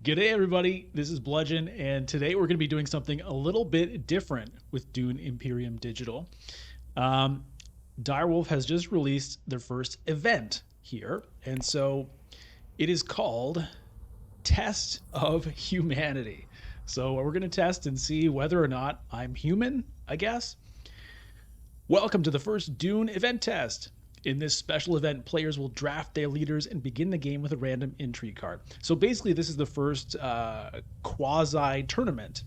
G'day everybody, this is Bludgeon, and today we're going to be doing something a little bit different with Dune Imperium Digital. Um, Direwolf has just released their first event here, and so it is called Test of Humanity. So we're going to test and see whether or not I'm human, I guess. Welcome to the first Dune event test. In this special event, players will draft their leaders and begin the game with a random intrigue card. So basically, this is the first quasi tournament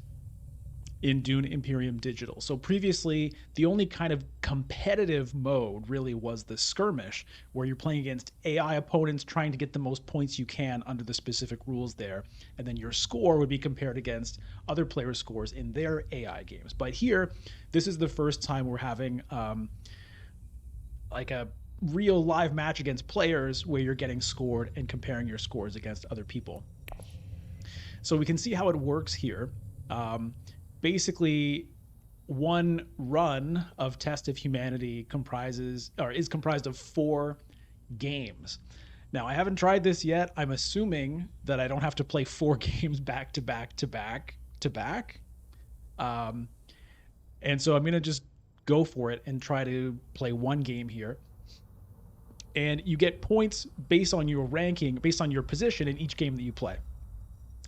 in Dune Imperium Digital. So previously, the only kind of competitive mode really was the skirmish, where you're playing against AI opponents trying to get the most points you can under the specific rules there. And then your score would be compared against other players' scores in their AI games. But here, this is the first time we're having like a real live match against players where you're getting scored and comparing your scores against other people. So we can see how it works here. Basically, one run of Test of Humanity is comprised of 4 games. Now, I haven't tried this yet. I'm assuming that I don't have to play 4 games back to back to back to back. And so I'm going to just go for it and try to play one game here. And you get points based on your ranking, based on your position in each game that you play.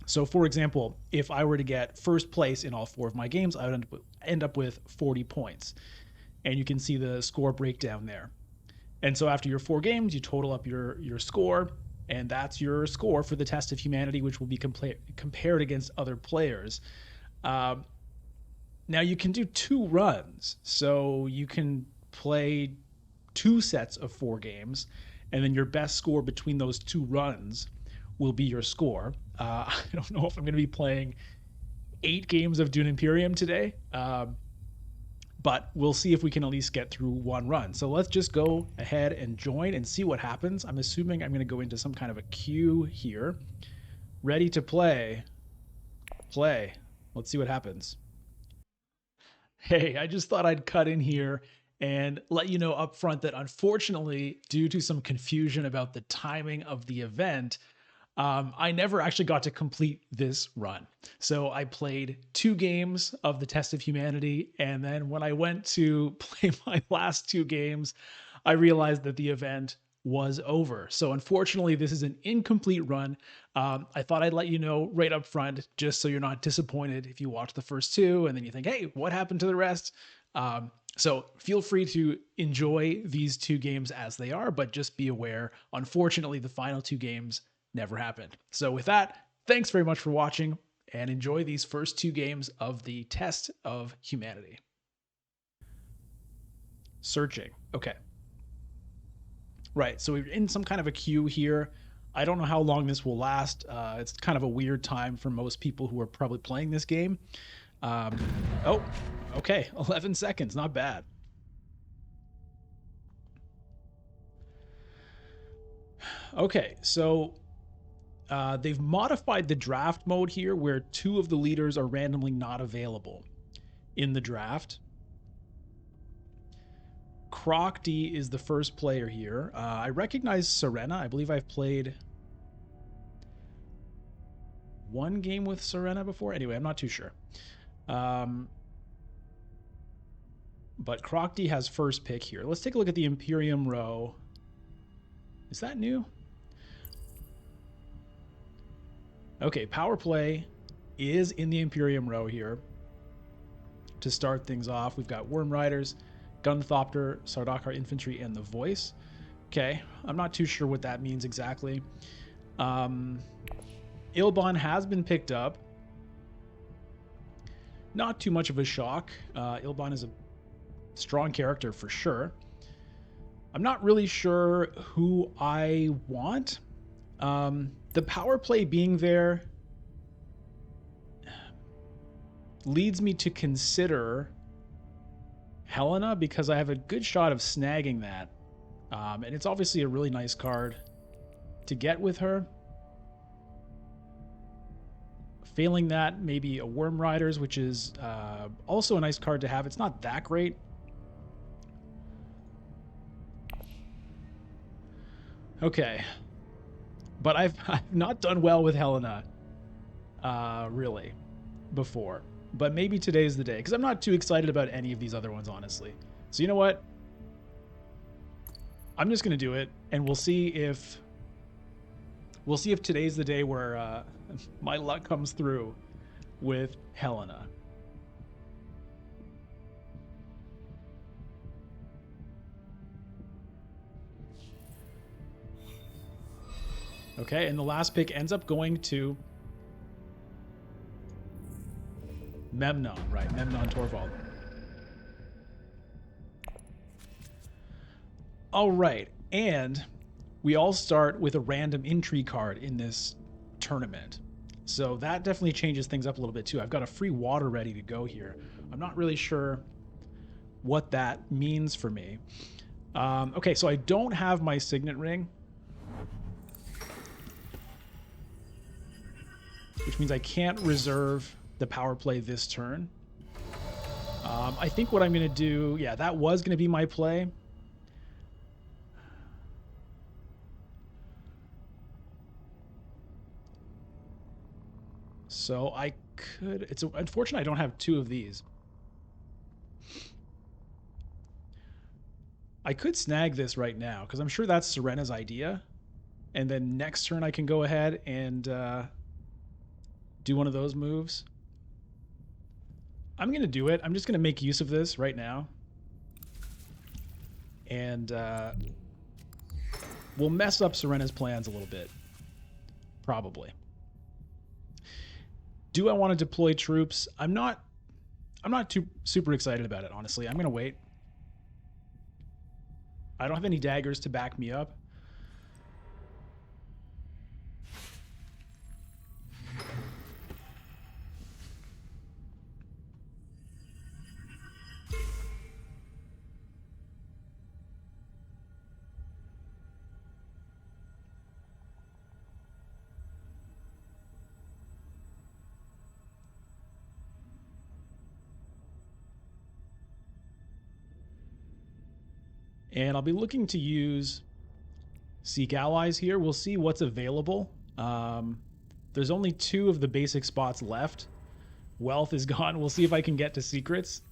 So, for example, if I were to get first place in all 4 of my games, I would end up with 40 points. And you can see the score breakdown there. And so after your 4 games, you total up your score, and that's your score for the Test of Humanity, which will be compared against other players. Now, you can do 2 runs. So you can play 2 sets of 4 games, and then your best score between those 2 runs will be your score. I don't know if I'm going to be playing 8 games of Dune Imperium today, but we'll see if we can at least get through 1 run. So let's just go ahead and join and see what happens. I'm assuming I'm going to go into some kind of a queue here. Ready to play. Play. Let's see what happens. Hey, I just thought I'd cut in here and let you know up front that unfortunately, due to some confusion about the timing of the event, I never actually got to complete this run. So I played 2 games of the Test of Humanity, and then when I went to play my last 2 games, I realized that the event was over. So unfortunately, this is an incomplete run. I thought I'd let you know right up front, just so you're not disappointed if you watch the first 2 and then you think, hey, what happened to the rest? So feel free to enjoy these 2 games as they are, but just be aware, unfortunately, the final 2 games never happened. So with that, thanks very much for watching and enjoy these first 2 games of the Test of Humanity. Searching. Okay. Right, so we're in some kind of a queue here. I don't know how long this will last. It's kind of a weird time for most people who are probably playing this game. Oh, okay, 11 seconds, not bad. Okay, so they've modified the draft mode here where 2 of the leaders are randomly not available in the draft. Croc D is the first player here. I recognize Serena. I believe I've played 1 game with Serena before. Anyway, I'm not too sure. But Croc D has first pick here. Let's take a look at the Imperium row. Is that new? Okay, power play is in the Imperium row here. To start things off, we've got Worm Riders, Gunthopter, Sardaukar Infantry, and the Voice. Okay, I'm not too sure what that means exactly. Ilban has been picked up. Not too much of a shock. Ilban is a strong character for sure. I'm not really sure who I want. The power play being there leads me to consider Helena because I have a good shot of snagging that. And it's obviously a really nice card to get with her. Failing that, maybe a Worm Riders, which is also a nice card to have. It's not that great. Okay. But I've not done well with Helena. really, before. But maybe today's the day, because I'm not too excited about any of these other ones, honestly. So you know what? I'm just gonna do it, and we'll see if today's the day where my luck comes through with Helena. Okay, and the last pick ends up going to Memnon, right? Memnon Torvald. All right, and we all start with a random intrigue card in this tournament. So that definitely changes things up a little bit too. I've got a free water ready to go here. I'm not really sure what that means for me. Okay, so I don't have my signet ring, which means I can't reserve the power play this turn. I think what I'm going to do, yeah, that was going to be my play. So I could, it's unfortunate I don't have two of these. I could snag this right now because I'm sure that's Serena's idea. And then next turn I can go ahead and do one of those moves. I'm going to do it. I'm just going to make use of this right now. And we'll mess up Serena's plans a little bit. Probably. Do I want to deploy troops? I'm not too super excited about it, honestly. I'm going to wait. I don't have any daggers to back me up. And I'll be looking to use Seek Allies here. We'll see what's available. There's only 2 of the basic spots left. Wealth is gone. We'll see if I can get to secrets.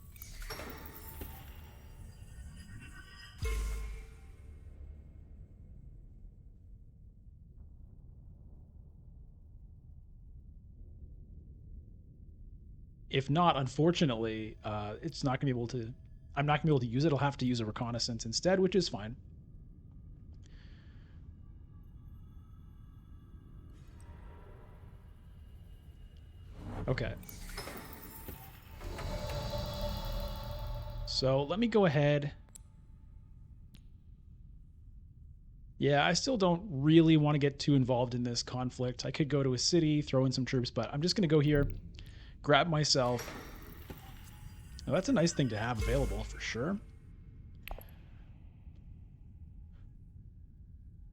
If not, unfortunately, it's not going to be able to... I'm not going to be able to use it. I'll have to use a reconnaissance instead, which is fine. Okay. So let me go ahead. Yeah, I still don't really want to get too involved in this conflict. I could go to a city, throw in some troops, but I'm just going to go here, grab myself. Now, that's a nice thing to have available for sure.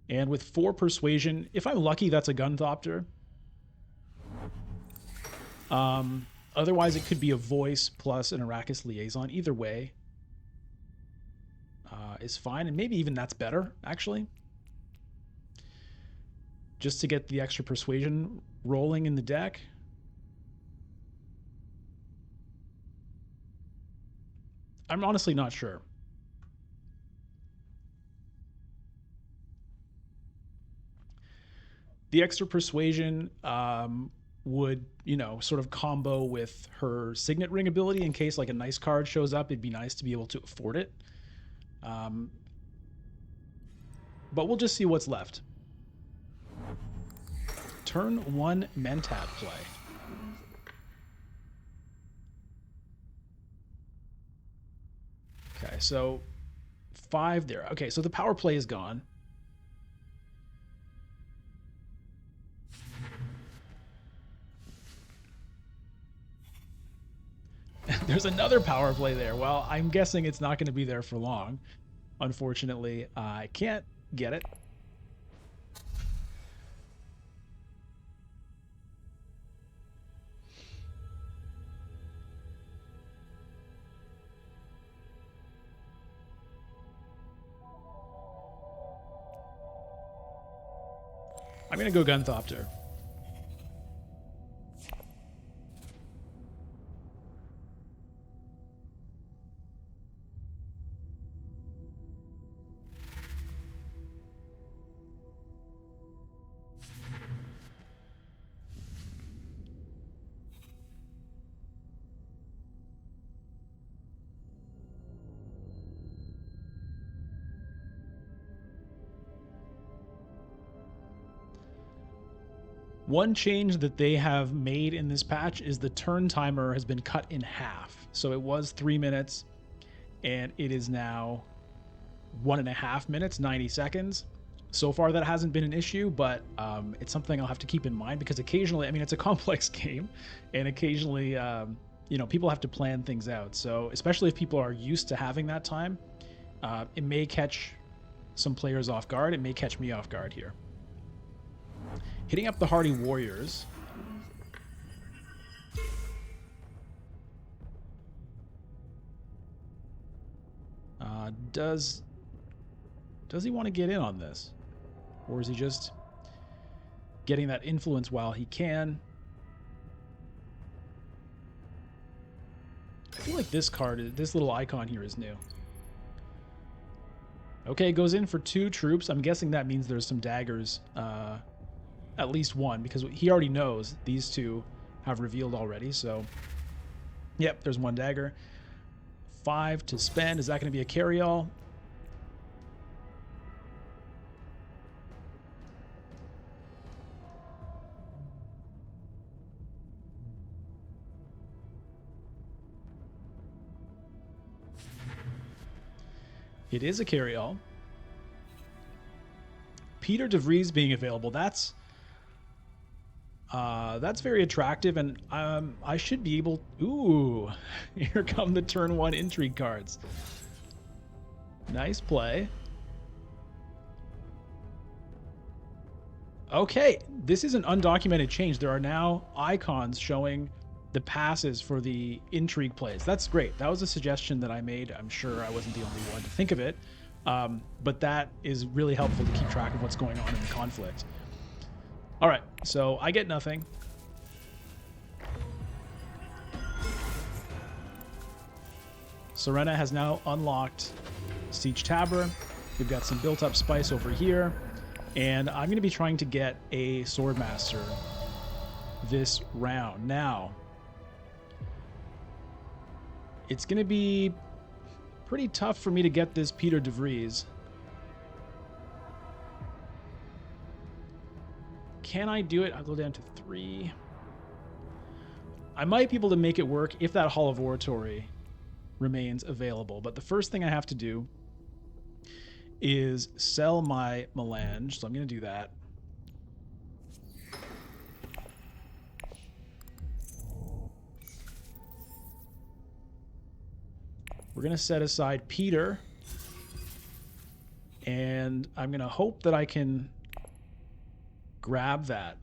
And with 4 persuasion, if I'm lucky, that's a Gunthopter. Otherwise, it could be a voice plus an Arrakis liaison. Either way is fine, and maybe even that's better, actually. Just to get the extra persuasion rolling in the deck. I'm honestly not sure. The extra persuasion would, you know, sort of combo with her signet ring ability in case like a nice card shows up. It'd be nice to be able to afford it. But we'll just see what's left. Turn 1 Mentat play. Okay, so 5 there. Okay, so the power play is gone. There's another power play there. Well, I'm guessing it's not going to be there for long. Unfortunately, I can't get it. I'm going to go Gunthopter. One change that they have made in this patch is the turn timer has been cut in half. So it was 3 minutes, and it is now 1.5 minutes, 90 seconds. So far, that hasn't been an issue, but it's something I'll have to keep in mind because occasionally, I mean, it's a complex game, and occasionally, people have to plan things out. So especially if people are used to having that time, it may catch some players off guard. It may catch me off guard here. Hitting up the Hardy Warriors. Does he want to get in on this? Or is he just getting that influence while he can? I feel like this card, this little icon here is new. Okay, goes in for 2 troops. I'm guessing that means there's some daggers. At least one, because he already knows these 2 have revealed already. So, yep, there's 1 dagger. 5 to spend. Is that going to be a carry-all? It is a carry-all. Peter DeVries being available, that's very attractive, and I should be able... Ooh, here come the turn 1 intrigue cards. Nice play. Okay, this is an undocumented change. There are now icons showing the passes for the intrigue plays. That's great. That was a suggestion that I made. I'm sure I wasn't the only one to think of it. But that is really helpful to keep track of what's going on in the conflict. All right, so I get nothing. Serena has now unlocked Siege Tabor. We've got some built-up spice over here. And I'm going to be trying to get a Swordmaster this round. Now, it's going to be pretty tough for me to get this Peter DeVries. Can I do it? I'll go down to 3. I might be able to make it work if that Hall of Oratory remains available. But the first thing I have to do is sell my melange. So I'm going to do that. We're going to set aside Peter. And I'm going to hope that I can grab that.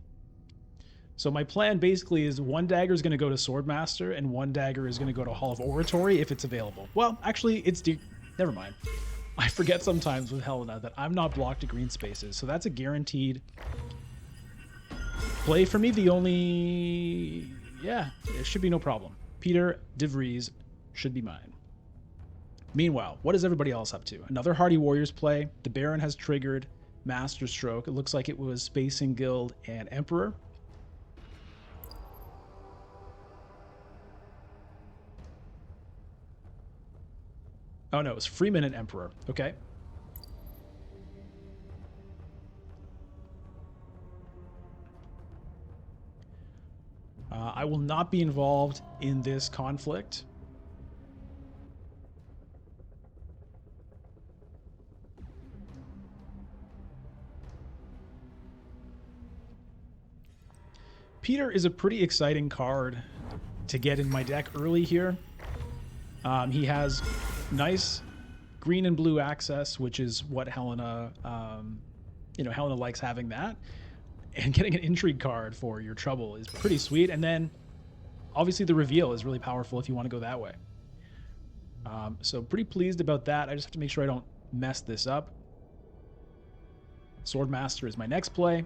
So my plan basically is 1 dagger is going to go to Swordmaster and 1 dagger is going to go to Hall of Oratory if it's available. Well, actually, it's... Never mind. I forget sometimes with Helena that I'm not blocked to green spaces, so that's a guaranteed play for me. The only... Yeah, it should be no problem. Peter DeVries should be mine. Meanwhile, what is everybody else up to? Another Hardy Warriors play. The Baron has triggered Master Stroke. It looks like it was Spacing Guild and Emperor. Oh no, it was Freeman and Emperor. Okay. I will not be involved in this conflict. Peter is a pretty exciting card to get in my deck early here. He has nice green and blue access, which is what Helena, Helena likes having that. And getting an intrigue card for your trouble is pretty sweet. And then, obviously, the reveal is really powerful if you want to go that way. So pretty pleased about that. I just have to make sure I don't mess this up. Swordmaster is my next play.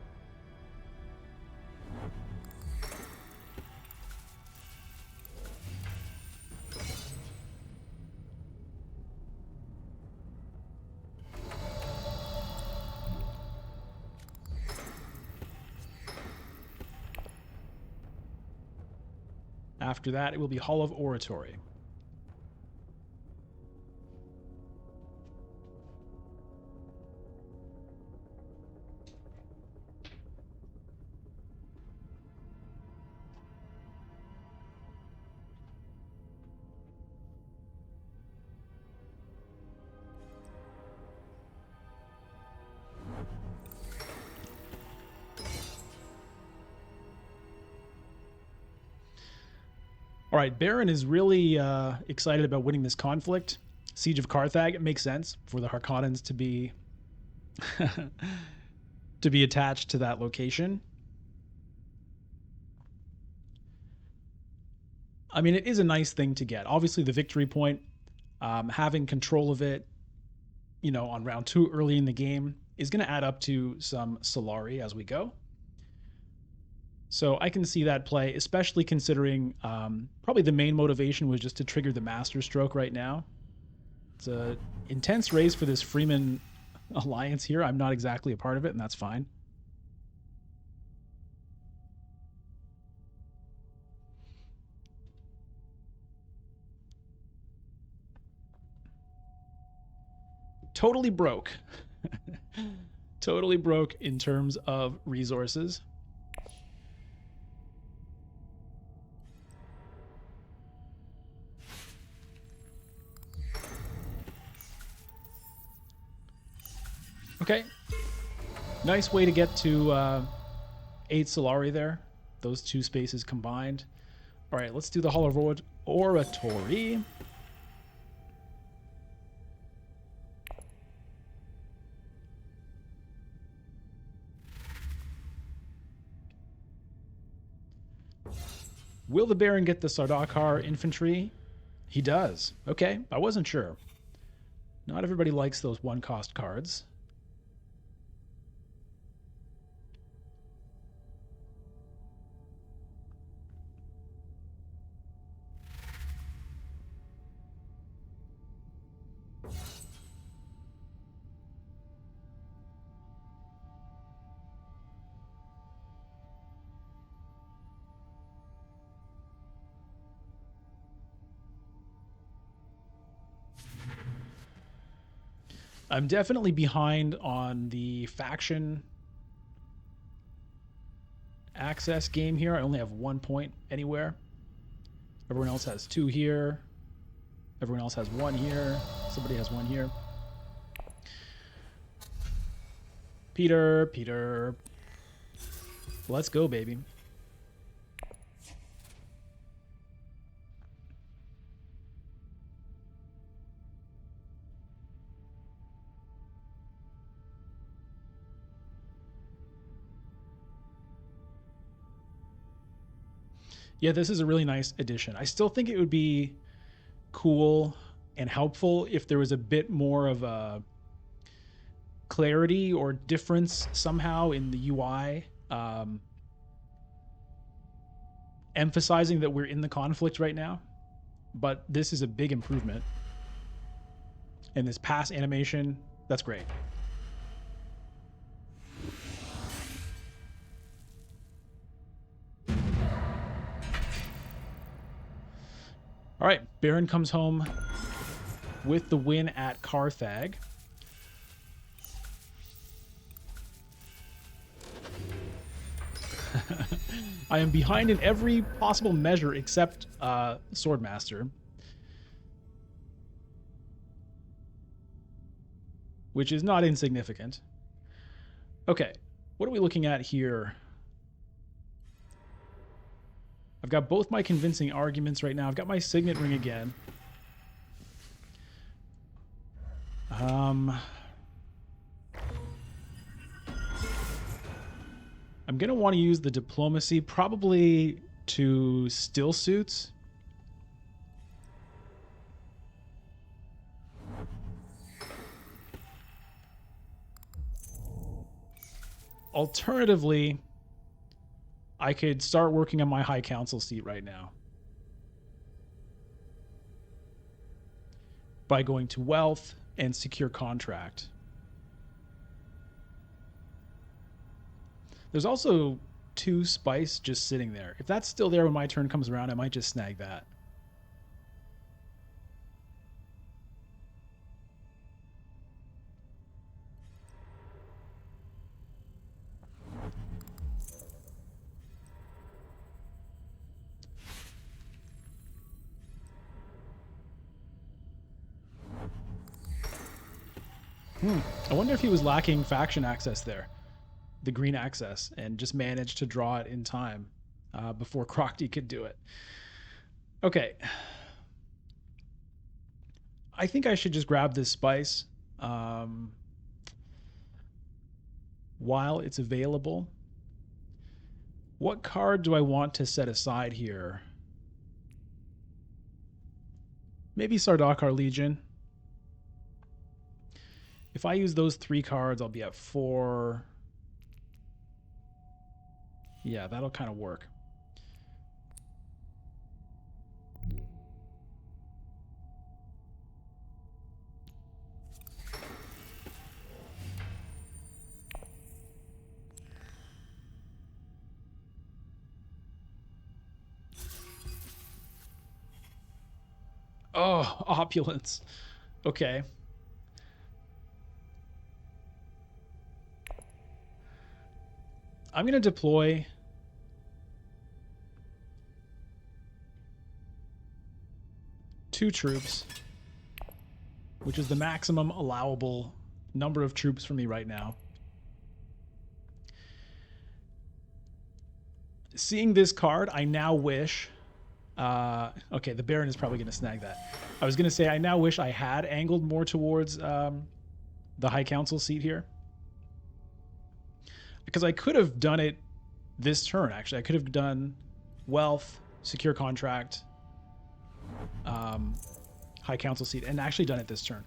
After that, it will be Hall of Oratory. All right, Baron is really excited about winning this conflict. Siege of Carthage. It makes sense for the Harkonnens to be to be attached to that location. I mean, it is a nice thing to get. Obviously, the victory point, having control of it, on round 2 early in the game is going to add up to some Solari as we go. So I can see that play, especially considering probably the main motivation was just to trigger the Master Stroke right now. It's an intense race for this Freeman alliance here. I'm not exactly a part of it, and that's fine. Totally broke. Totally broke in terms of resources. Okay. Nice way to get to 8 Solari there. Those 2 spaces combined. All right, let's do the Hall of Oratory. Will the Baron get the Sardaukar infantry? He does. Okay, I wasn't sure. Not everybody likes those 1-cost cards. I'm definitely behind on the faction access game here. I only have 1 point anywhere. Everyone else has 2 here. Everyone else has 1 here. Somebody has 1 here. Peter. Let's go, baby. Yeah, this is a really nice addition. I still think it would be cool and helpful if there was a bit more of a clarity or difference somehow in the UI, emphasizing that we're in the conflict right now. But this is a big improvement. And this pass animation, that's great. All right, Baron comes home with the win at Carthage. I am behind in every possible measure except Swordmaster, which is not insignificant. Okay, what are we looking at here? I've got both my convincing arguments right now. I've got my signet ring again. I'm going to want to use the diplomacy probably to still suits. Alternatively, I could start working on my High Council seat right now by going to Wealth and Secure Contract. There's also 2 spice just sitting there. If that's still there when my turn comes around, I might just snag that. I wonder if he was lacking faction access there, the green access, and just managed to draw it in time before Crockty could do it. Okay. I think I should just grab this spice um, while it's available. What card do I want to set aside here? Maybe Sardaukar Legion. If I use those 3 cards, I'll be at 4. Yeah, that'll kind of work. Oh, opulence. Okay. I'm going to deploy 2 troops, which is the maximum allowable number of troops for me right now. Seeing this card, I now wish... okay, the Baron is probably going to snag that. I was going to say, I now wish I had angled more towards the High Council seat here. Because I could have done it this turn, actually. I could have done Wealth, Secure Contract, High Council seat, and actually done it this turn.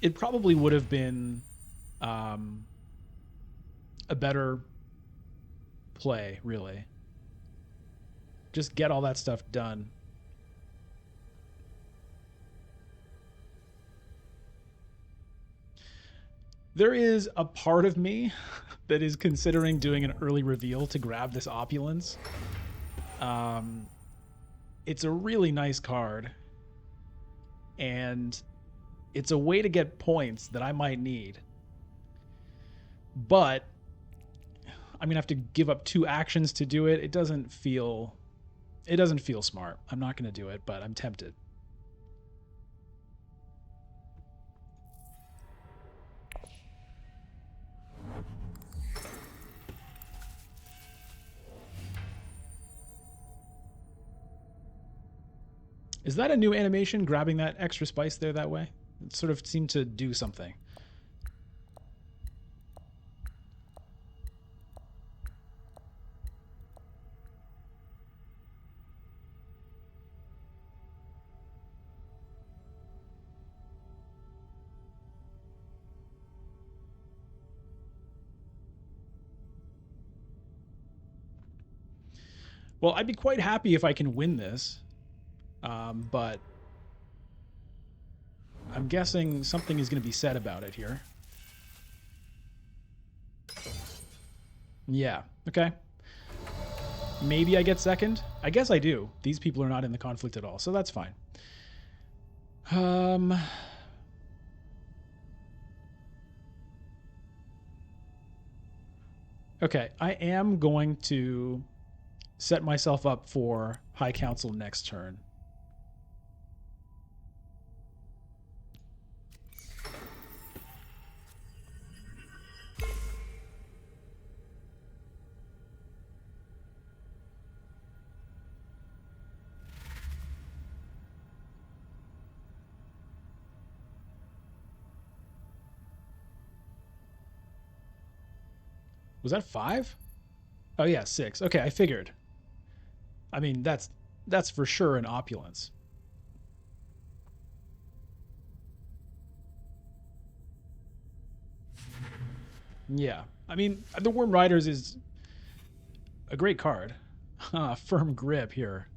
It probably would have been a better play, really. Just get all that stuff done. There is a part of me that is considering doing an early reveal to grab this opulence. It's a really nice card, and it's a way to get points that I might need. But I'm gonna have to give up 2 actions to do it. It doesn't feel smart. I'm not gonna do it, but I'm tempted. Is that a new animation, grabbing that extra spice there that way? It sort of seemed to do something. Well, I'd be quite happy if I can win this. But I'm guessing something is going to be said about it here. Yeah, okay. Maybe I get second. I guess I do. These people are not in the conflict at all, so that's fine. Okay, I am going to set myself up for High Council next turn. Was that 5? Oh yeah, 6. Okay, I figured. I mean, that's for sure an opulence. Yeah. I mean, the Worm Riders is a great card. Firm grip here.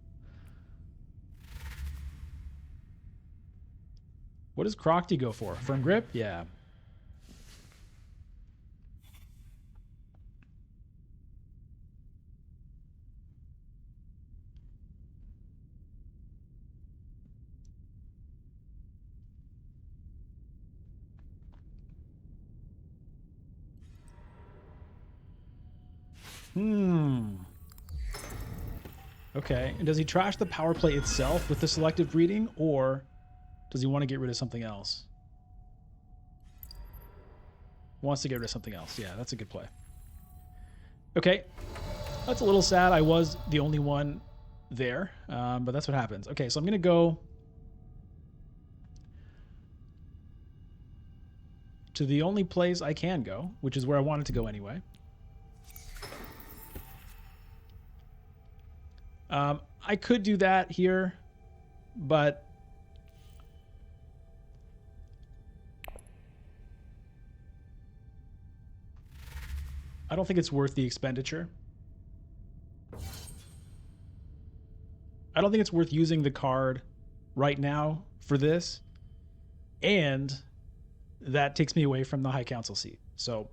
What does Crocty go for? Firm grip? Yeah. Okay. And does he trash the power play itself with the selective breeding, or does he want to get rid of something else? Wants to get rid of something else. Yeah, that's a good play. Okay. That's a little sad. I was the only one there, but that's what happens. Okay, so I'm going to go to the only place I can go, which is where I wanted to go anyway. I could do that here, but I don't think it's worth the expenditure. I don't think it's worth using the card right now for this, and that takes me away from the High Council seat. So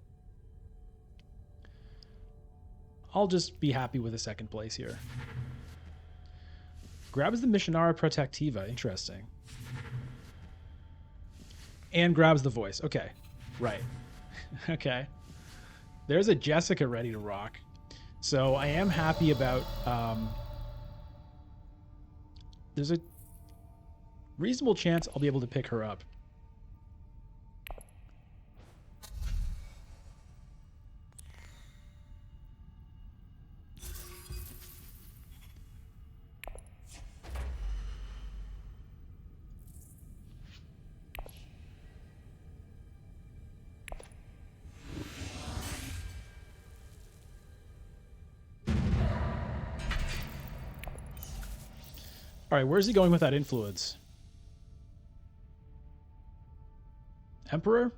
I'll just be happy with a second place here. Grabs the Missionara Protectiva. Interesting. And grabs the voice. Okay. Right. Okay. There's a Jessica ready to rock. So I am happy about... there's a reasonable chance I'll be able to pick her up. All right, where's he going with that influence? Emperor?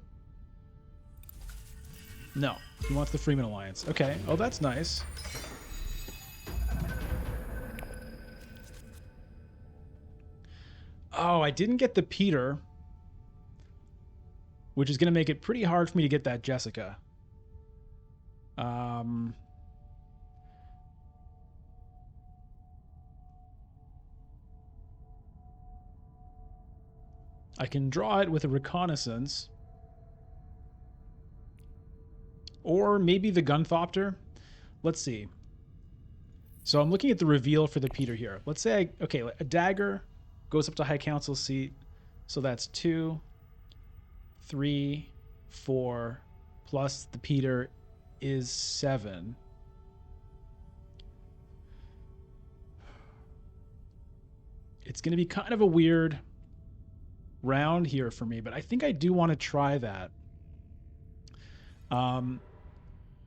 No, he wants the Freeman Alliance. Okay, oh, that's nice. Oh, I didn't get the Peter, which is going to make it pretty hard for me to get that Jessica. I can draw it with a reconnaissance. Or maybe the Gunthopter. Let's see. So I'm looking at the reveal for the Peter here. Let's say, okay, a dagger goes up to High Council seat. So that's 2, 3, 4, plus the Peter is 7. It's going to be kind of a weird round here for me, but I think I do want to try that.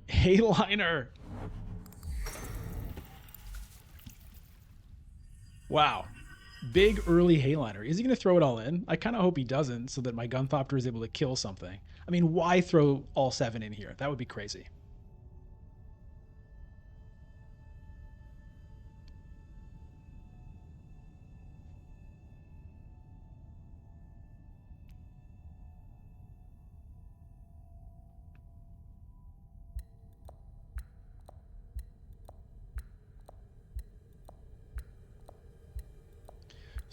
Helena. Wow. Big early Helena. Is he going to throw it all in? I kind of hope he doesn't, so that my Gunthopter is able to kill something. I mean, why throw all 7 in here? That would be crazy.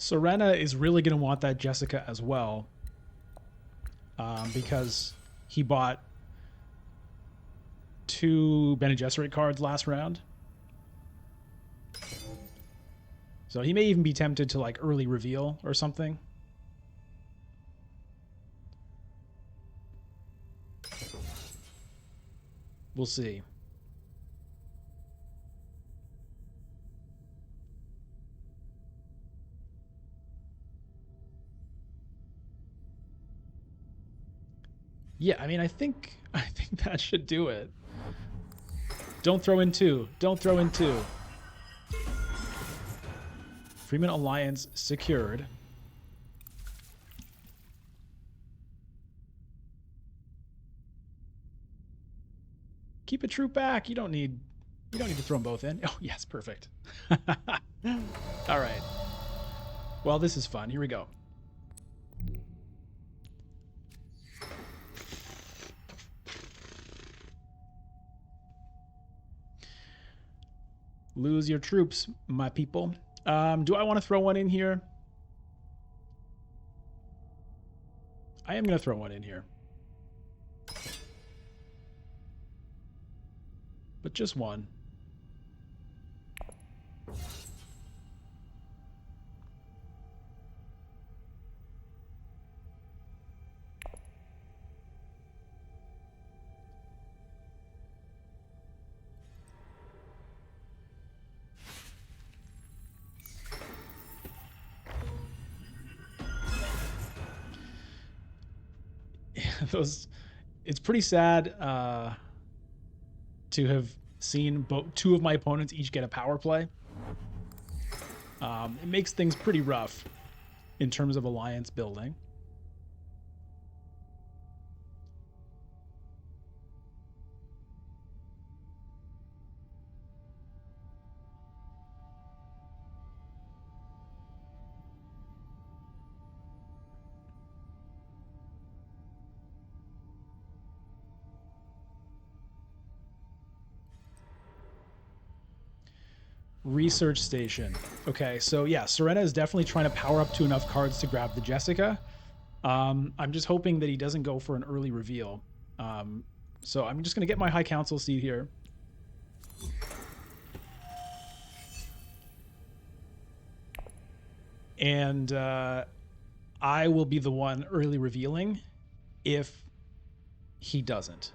Serena is really going to want that Jessica as well, because he bought 2 Bene Gesserit cards last round. So he may even be tempted to like early reveal or something. We'll see. Yeah, I mean, I think that should do it. Don't throw in 2. Don't throw in 2. Freeman Alliance secured. Keep a troop back. You don't need to throw them both in. Oh, yes, perfect. All right. Well, this is fun. Here we go. Lose your troops, my people. Do I want to throw one in here? I am going to throw one in here. But just one. those. It's pretty sad to have seen two of my opponents each get a power play. It makes things pretty rough in terms of alliance building. Research station. Okay, so yeah, Serena is definitely trying to power up to enough cards to grab the Jessica. I'm just hoping that he doesn't go for an early reveal. So I'm just going to get my High Council seat here. And I will be the one early revealing if he doesn't.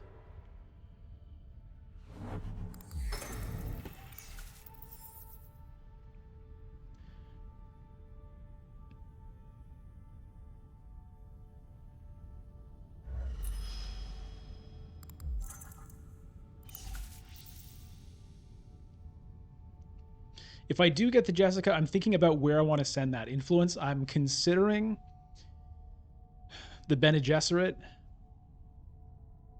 If I do get the Jessica, I'm thinking about where I want to send that influence. I'm considering the Bene Gesserit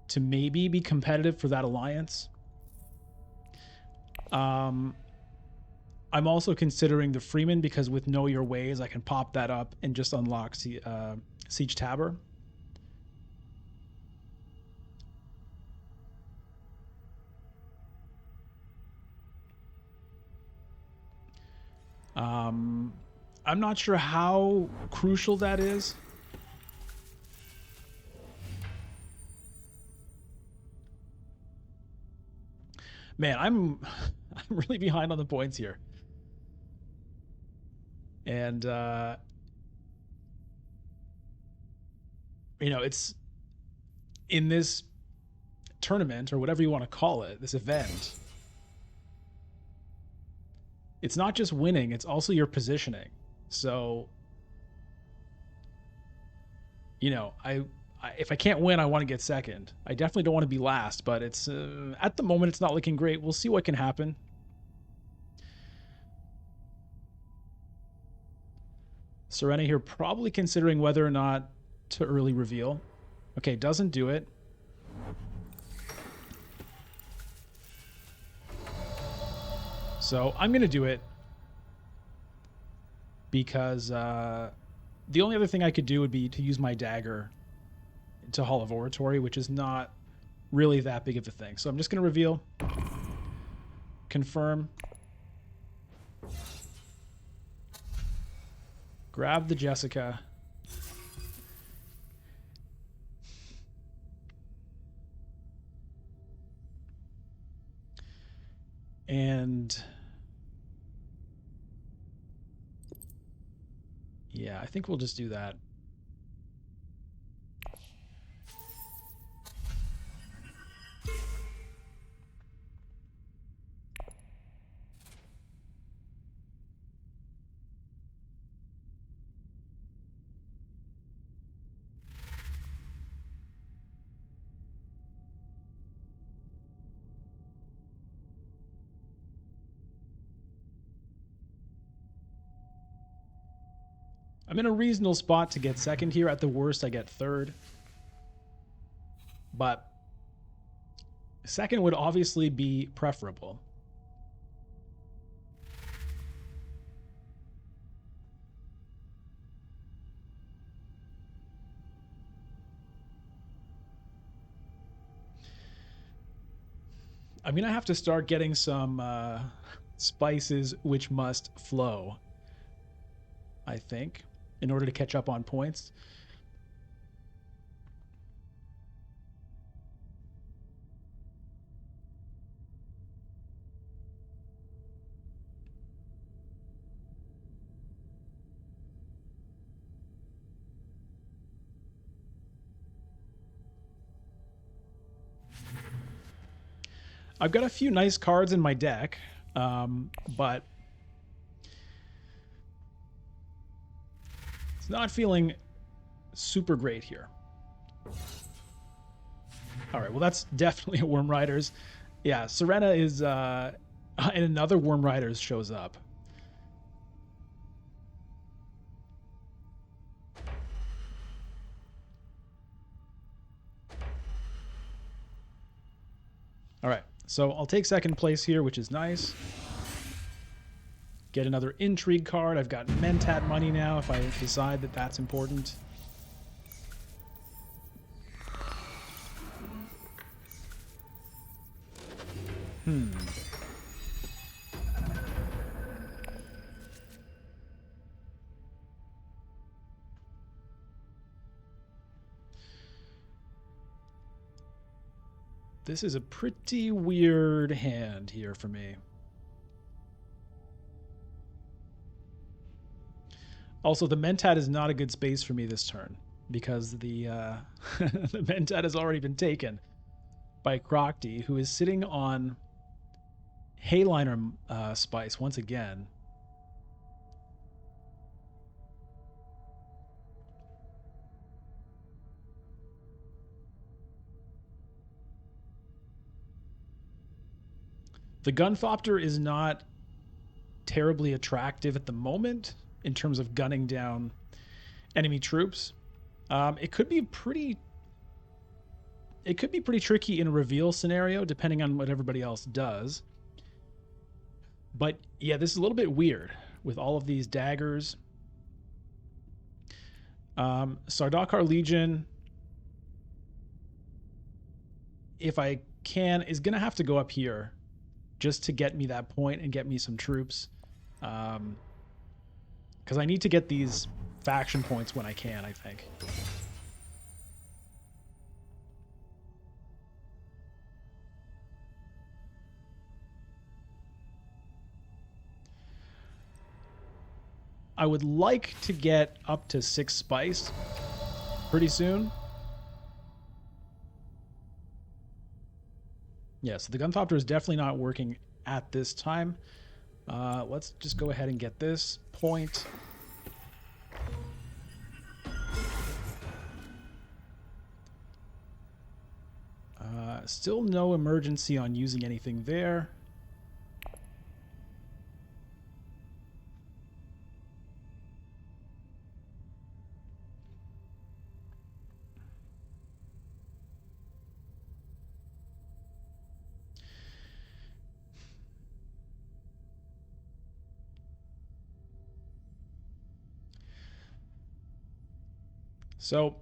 to maybe be competitive for that alliance. I'm also considering the Freeman because with Know Your Ways, I can pop that up and just unlock Siege Tabor. I'm not sure how crucial that is. Man, I'm really behind on the points here. And it's in this tournament or whatever you want to call it, this event. It's not just winning, it's also your positioning. So, if I can't win, I want to get second. I definitely don't want to be last, but it's at the moment it's not looking great. We'll see what can happen. Serena here probably considering whether or not to early reveal. Okay, doesn't do it. So I'm going to do it because the only other thing I could do would be to use my dagger to Hall of Oratory, which is not really that big of a thing. So I'm just going to reveal, confirm, grab the Jessica, and yeah, I think we'll just do that. I'm in a reasonable spot to get second here. At the worst, I get third. But second would obviously be preferable. I'm going to have to start getting some spices which must flow, I think, in order to catch up on points. I've got a few nice cards in my deck, but it's not feeling super great here. All right, well, that's definitely a Worm Riders. Yeah, Serena is, and another Worm Riders shows up. All right, so I'll take second place here, which is nice. Get another intrigue card. I've got Mentat money now if I decide that that's important. This is a pretty weird hand here for me. Also, the Mentat is not a good space for me this turn because the the Mentat has already been taken by Crocty, who is sitting on Helena Spice once again. The Gunthopter is not terribly attractive at the moment in terms of gunning down enemy troops. It could be pretty tricky in a reveal scenario depending on what everybody else does. But yeah, this is a little bit weird with all of these daggers. Sardaukar Legion, if I can, is going to have to go up here just to get me that point and get me some troops. Because I need to get these faction points when I can, I think. I would like to get up to 6 spice pretty soon. Yeah, so the Gunthopter is definitely not working at this time. Let's just go ahead and get this point. Still no emergency on using anything there. So,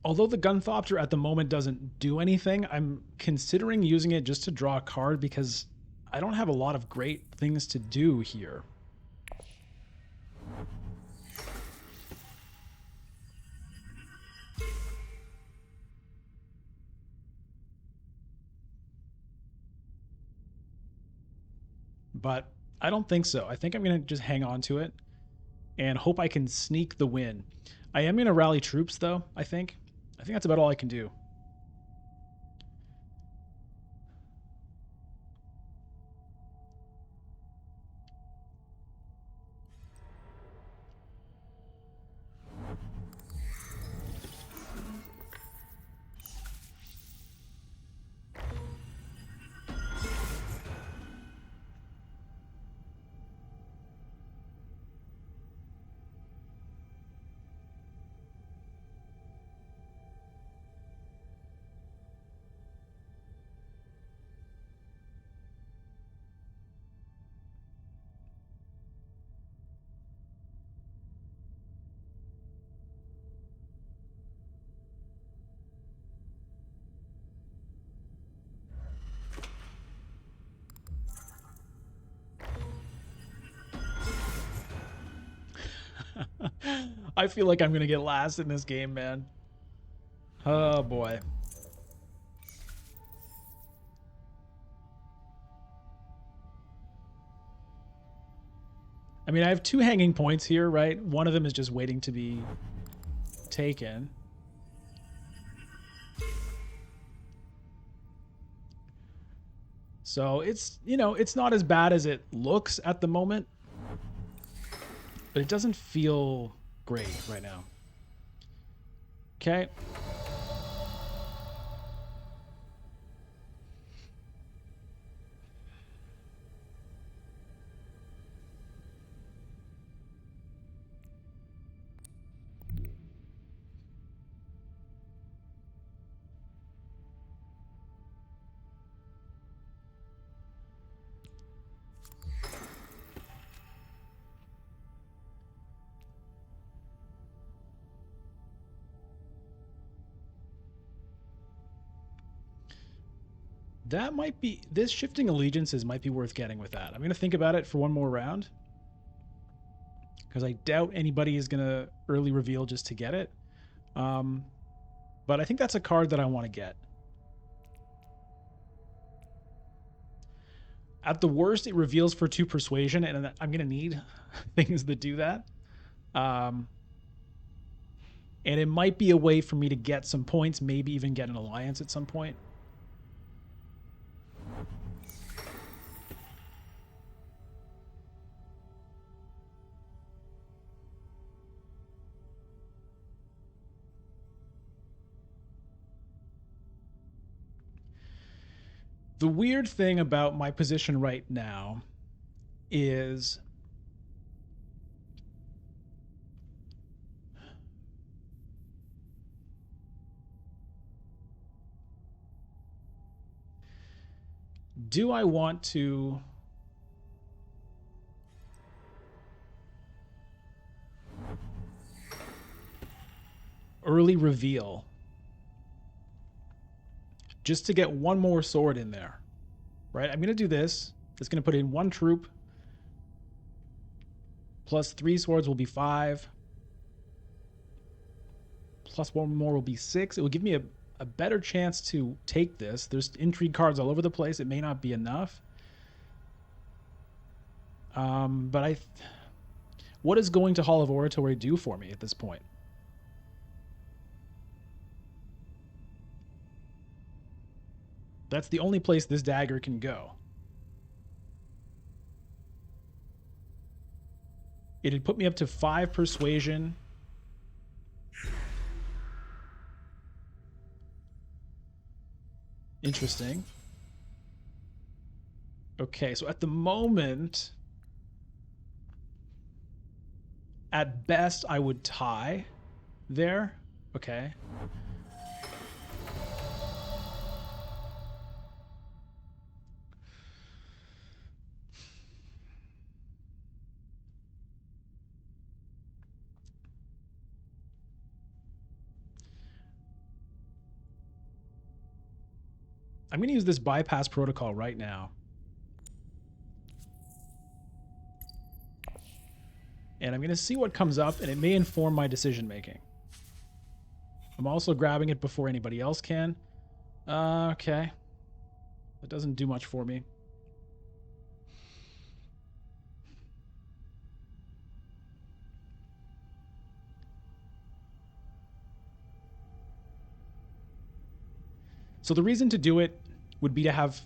although the Gunthopter at the moment doesn't do anything, I'm considering using it just to draw a card because I don't have a lot of great things to do here. But I don't think so. I think I'm going to just hang on to it and hope I can sneak the win. I am going to rally troops, though, I think. I think that's about all I can do. I feel like I'm going to get last in this game, man. Oh, boy. I mean, I have 2 hanging points here, right? One of them is just waiting to be taken. So it's, you know, it's not as bad as it looks at the moment, but it doesn't feel great right now. Okay. That might be... This shifting allegiances might be worth getting with that. I'm going to think about it for one more round. Because I doubt anybody is going to early reveal just to get it. But I think that's a card that I want to get. At the worst, it reveals for 2 persuasion, and I'm going to need things that do that. And it might be a way for me to get some points, maybe even get an alliance at some point. The weird thing about my position right now is do I want to early reveal just to get one more sword in there, right? I'm going to do this. It's going to put in 1 troop. Plus 3 swords will be 5. Plus 1 more will be 6. It will give me a better chance to take this. There's intrigue cards all over the place. It may not be enough. But what is going to Hall of Oratory do for me at this point? That's the only place this dagger can go. It had put me up to 5 persuasion. Interesting. Okay, so at the moment, at best, I would tie there. Okay. I'm going to use this bypass protocol right now. And I'm going to see what comes up, and it may inform my decision making. I'm also grabbing it before anybody else can. Okay. That doesn't do much for me. So the reason to do it would be to have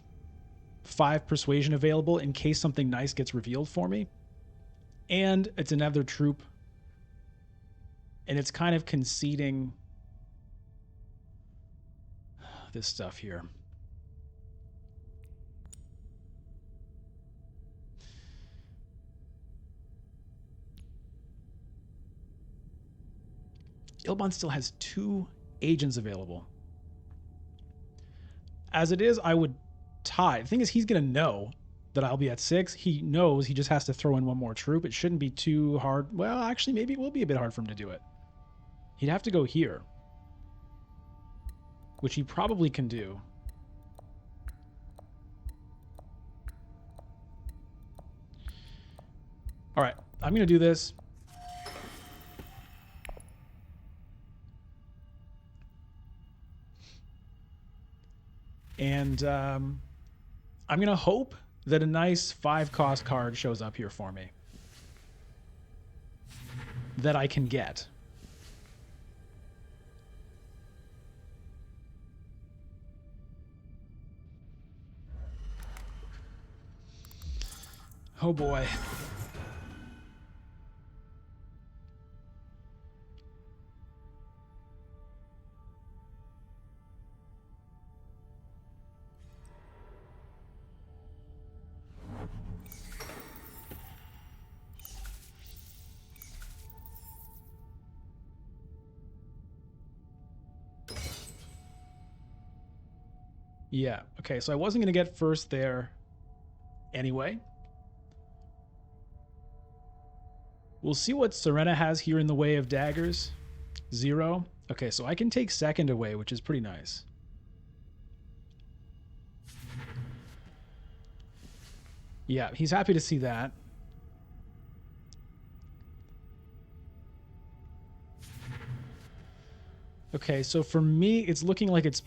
5 persuasion available in case something nice gets revealed for me. And it's another troop. And it's kind of conceding this stuff here. Ilbon still has 2 agents available. As it is, I would tie. The thing is, he's going to know that I'll be at 6. He knows he just has to throw in 1 more troop. It shouldn't be too hard. Well, actually, maybe it will be a bit hard for him to do it. He'd have to go here, which he probably can do. All right, I'm going to do this. And I'm going to hope that a nice 5-cost card shows up here for me that I can get. Oh boy. Yeah, okay, so I wasn't going to get first there anyway. We'll see what Serena has here in the way of daggers. 0. Okay, so I can take second away, which is pretty nice. Yeah, he's happy to see that. Okay, so for me, it's looking like it's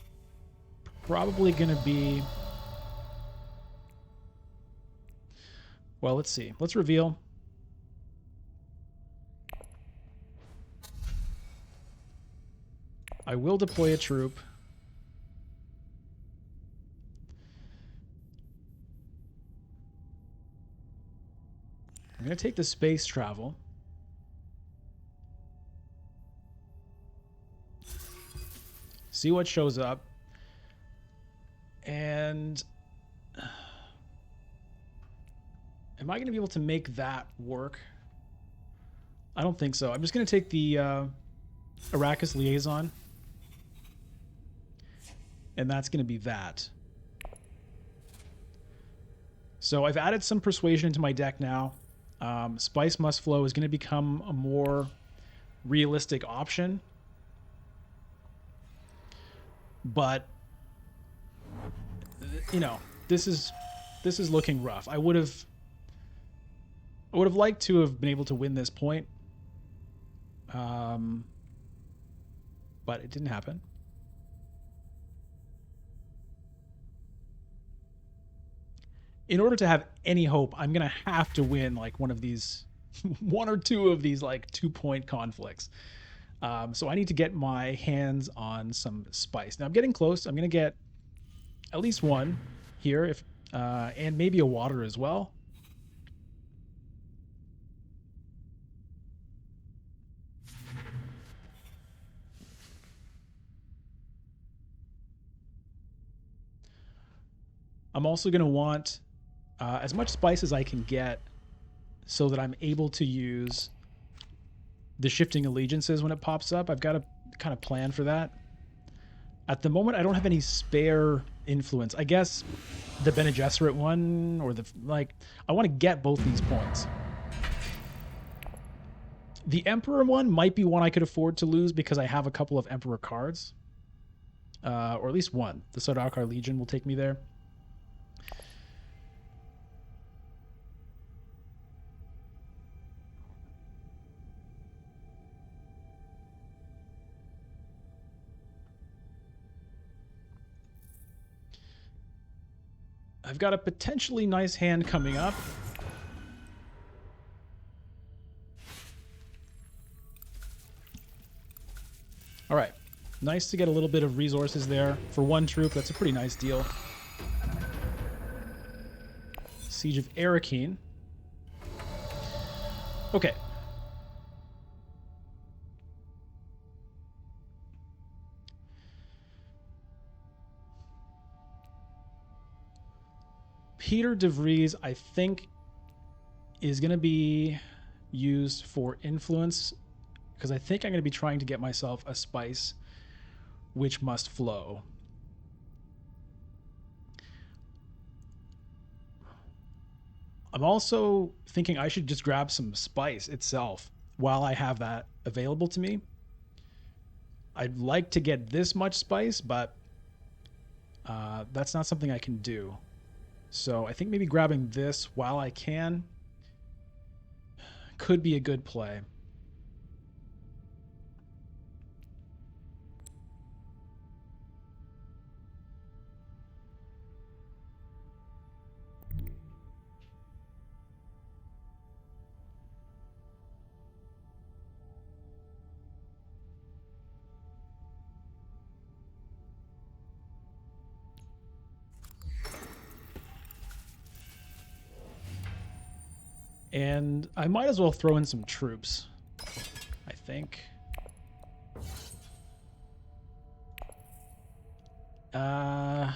probably going to be... Well, let's see. Let's reveal. I will deploy a troop. I'm going to take the space travel. See what shows up. And am I going to be able to make that work? I don't think so. I'm just going to take the Arrakis Liaison. And that's going to be that. So I've added some persuasion into my deck now. Spice Must Flow is going to become a more realistic option. But, you know, this is looking rough. I would have liked to have been able to win this point. But it didn't happen. In order to have any hope, I'm going to have to win like one of these, one or two of these like 2-point conflicts. So I need to get my hands on some spice. Now I'm getting close. I'm going to get at least one here, if and maybe a water as well. I'm also going to want as much spice as I can get so that I'm able to use the shifting allegiances when it pops up. I've got to kind of plan for that. At the moment, I don't have any spare influence. I guess the Bene Gesserit one, or the, like, I want to get both these points. The Emperor one might be one I could afford to lose because I have a couple of Emperor cards. Or at least one. The Sardaukar Legion will take me there. I've got a potentially nice hand coming up. All right. Nice to get a little bit of resources there. For one troop, that's a pretty nice deal. Siege of Arakeen. Okay. Peter de Vries, I think, is going to be used for influence, because I think I'm going to be trying to get myself a spice which must flow. I'm also thinking I should just grab some spice itself while I have that available to me. I'd like to get this much spice, but that's not something I can do. So I think maybe grabbing this while I can could be a good play. And I might as well throw in some troops, I think. The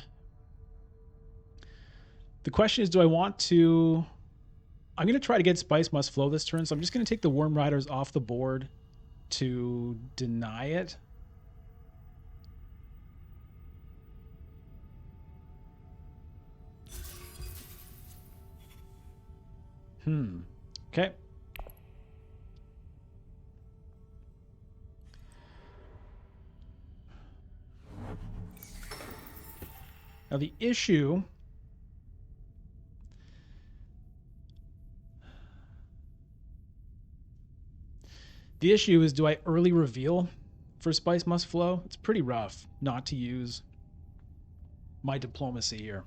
question is, do I want to... I'm going to try to get Spice Must Flow this turn, so I'm just going to take the Worm Riders off the board to deny it. Okay. Now the issue The issue is, do I early reveal for Spice Must Flow? It's pretty rough not to use my diplomacy here.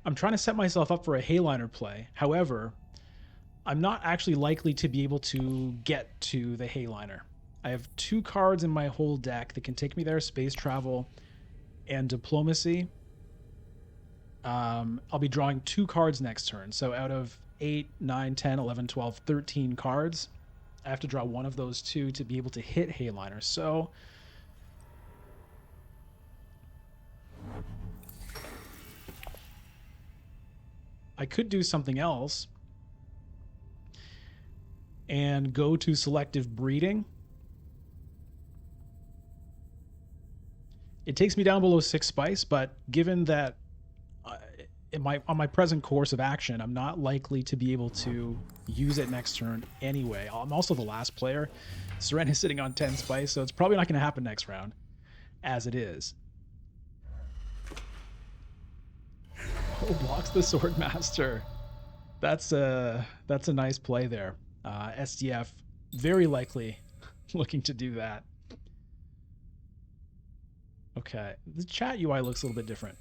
I'm trying to set myself up for a Helena play. However, I'm not actually likely to be able to get to the Helena. I have 2 cards in my whole deck that can take me there, space travel and diplomacy. I'll be drawing 2 cards next turn. So out of 8, 9, 10, 11, 12, 13 cards, I have to draw one of those 2 to be able to hit Helena. So I could do something else and go to selective breeding. It takes me down below 6 spice, but given that on my present course of action, I'm not likely to be able to use it next turn anyway. I'm also the last player. Seren is sitting on 10 spice, so it's probably not going to happen next round, as it is. Oh, blocks the Swordmaster. That's a nice play there. SDF very likely looking to do that. Okay, the chat UI looks a little bit different.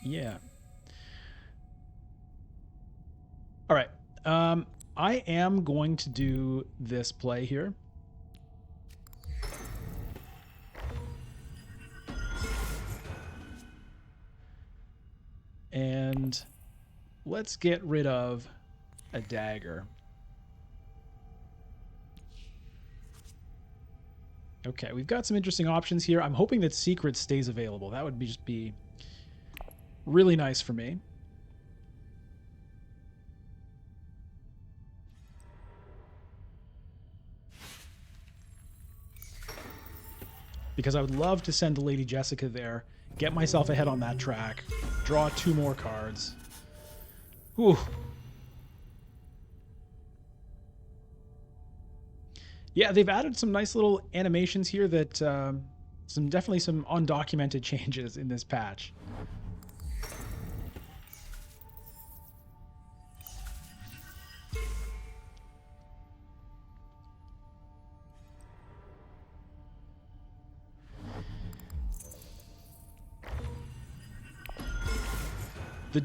Yeah. All right. I am going to do this play here. And let's get rid of a dagger. Okay, we've got some interesting options here. I'm hoping that Secret stays available. That would just be really nice for me. Because I would love to send the Lady Jessica there, get myself ahead on that track, draw 2 more cards. Whew. Yeah, they've added some nice little animations here that definitely some undocumented changes in this patch. The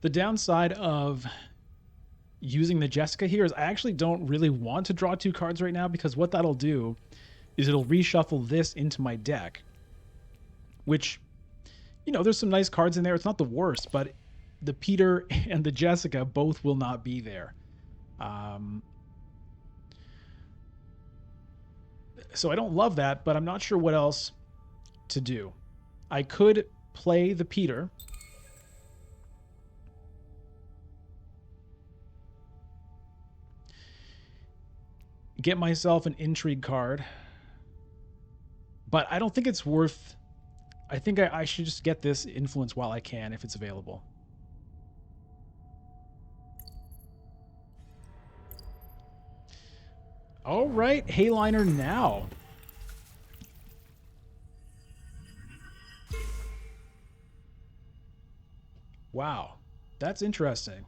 downside of using the Jessica here is I actually don't really want to draw 2 cards right now, because what that'll do is it'll reshuffle this into my deck, which, you know, there's some nice cards in there. It's not the worst, but the Peter and the Jessica both will not be there. So I don't love that, but I'm not sure what else to do. I could play the Peter. Get myself an intrigue card. But I don't think it's worth... I think I should just get this influence while I can, if it's available. All right, Helena now. Wow, that's interesting.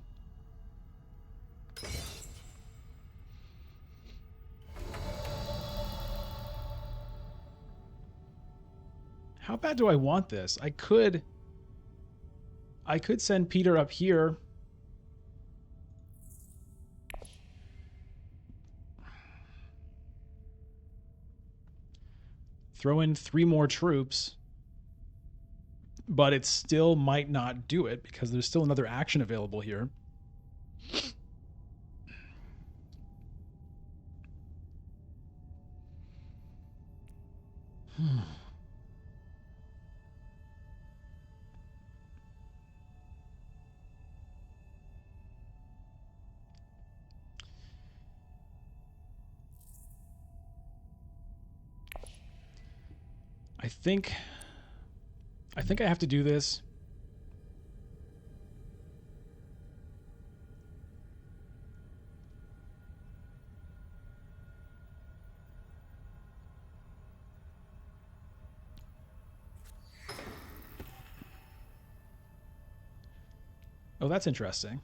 How bad do I want this? I could send Peter up here. Throw in 3 more troops. But it still might not do it because there's still another action available here. I think I have to do this. Oh, that's interesting.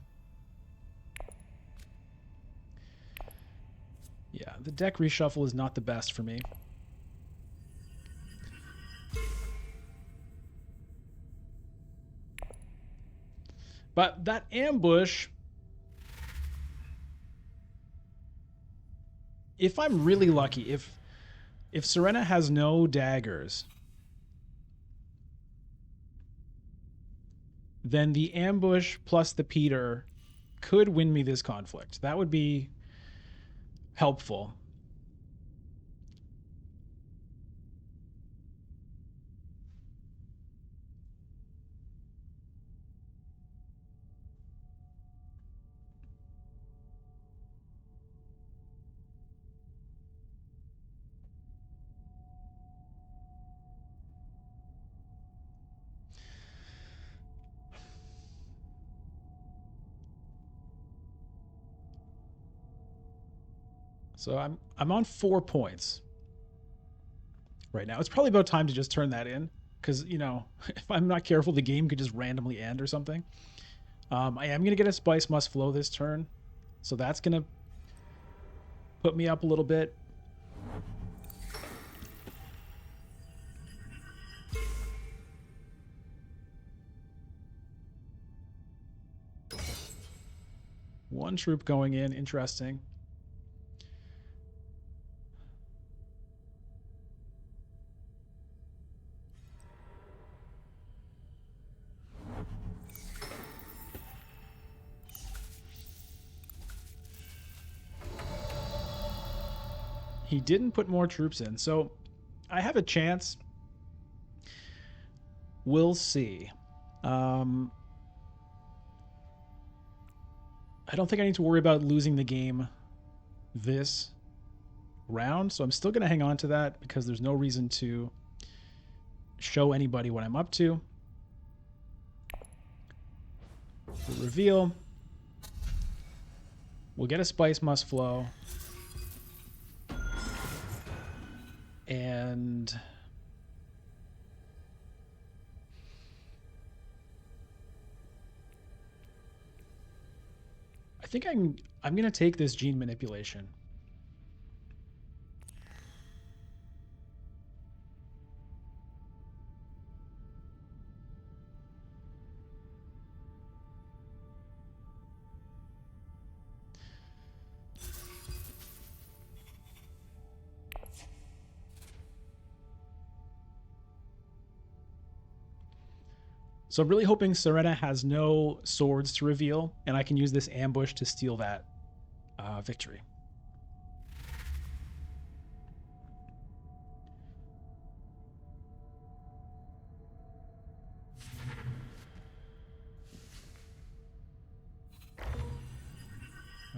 Yeah, the deck reshuffle is not the best for me. But that ambush, if I'm really lucky, if Serena has no daggers, then the ambush plus the Peter could win me this conflict. That would be helpful. So I'm on 4 points right now. It's probably about time to just turn that in because, you know, if I'm not careful, the game could just randomly end or something. I am going to get a Spice Must Flow this turn, so that's going to put me up a little bit. One troop going in. Interesting. He didn't put more troops in, so I have a chance. We'll see. I don't think I need to worry about losing the game this round, so I'm still going to hang on to that because there's no reason to show anybody what I'm up to. The reveal. We'll get a Spice Must Flow. And I think I'm going to take this gene manipulation. So I'm really hoping Serena has no swords to reveal, and I can use this ambush to steal that victory.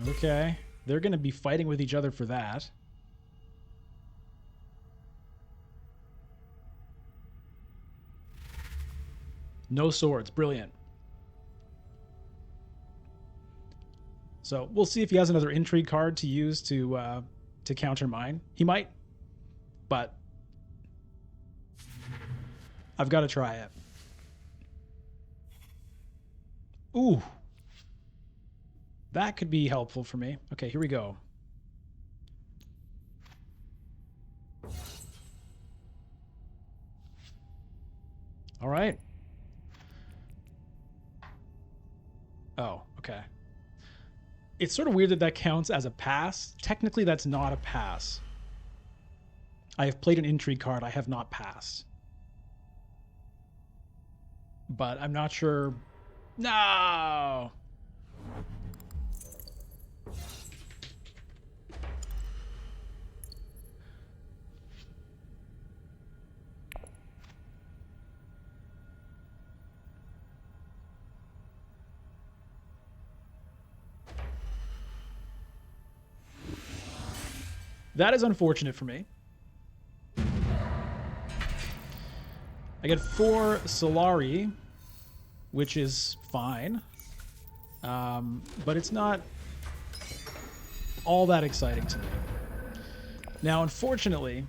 Okay. They're going to be fighting with each other for that. No swords. Brilliant. So we'll see if he has another intrigue card to use to counter mine. He might, but I've got to try it. Ooh. That could be helpful for me. Okay, here we go. All right. Oh, okay. It's sort of weird that counts as a pass. Technically, that's not a pass. I have played an intrigue card. I have not passed. But I'm not sure. No! That is unfortunate for me. I get 4 Solari, which is fine. But it's not all that exciting to me. Now, unfortunately,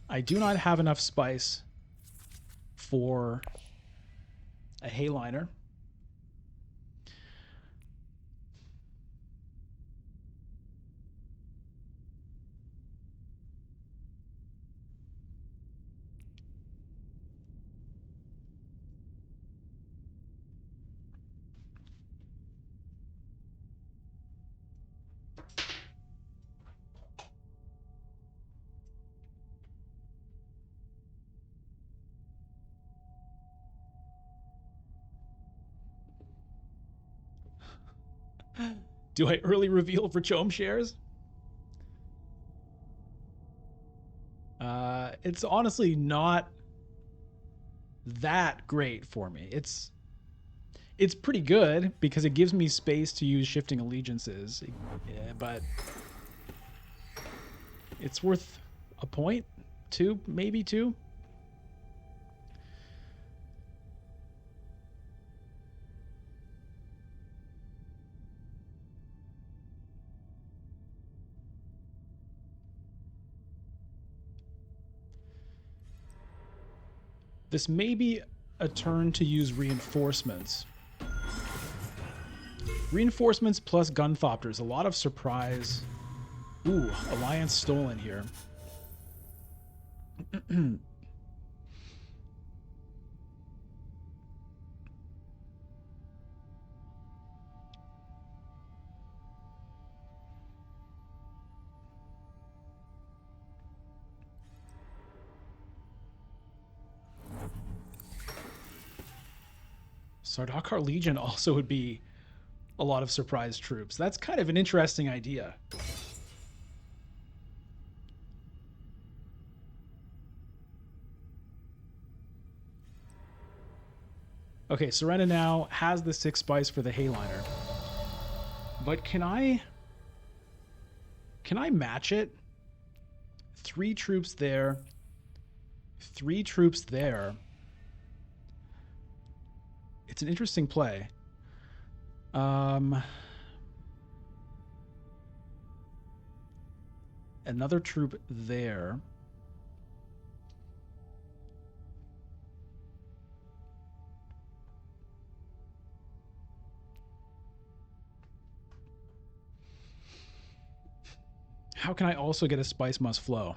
I do not have enough spice for a Hayliner. Do I early reveal for Chome shares? It's honestly not that great for me. It's pretty good because it gives me space to use shifting allegiances, but it's worth a point, 2, maybe 2. This may be a turn to use reinforcements. Reinforcements plus Gunthopters. A lot of surprise. Ooh, Alliance stolen here. Sardaukar Legion also would be a lot of surprise troops. That's kind of an interesting idea. Okay, Serena now has the 6 spice for the Hayliner. But can I match it? 3 troops there. 3 troops there. It's an interesting play. Another troop there. How can I also get a Spice Must Flow?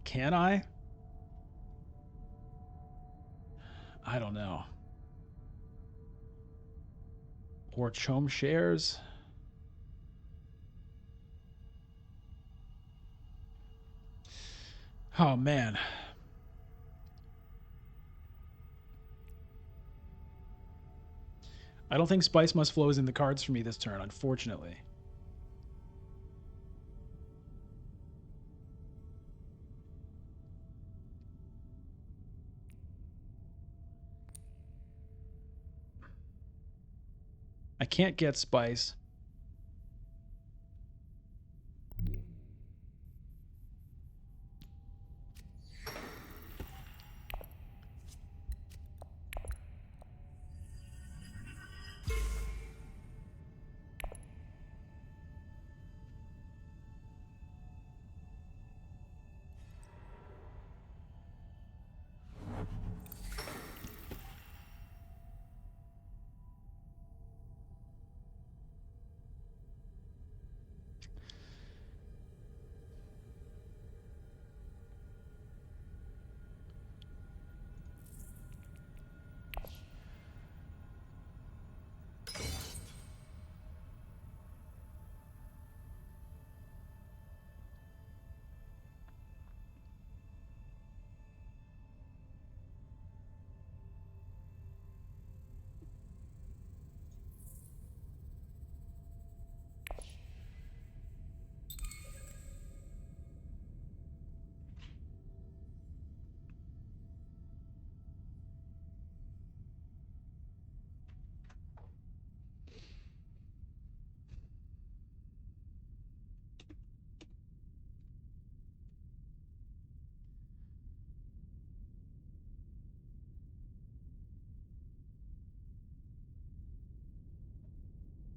Can I? I don't know. Or Chome shares? Oh, man. I don't think Spice Must Flow is in the cards for me this turn, unfortunately. I can't get Spice.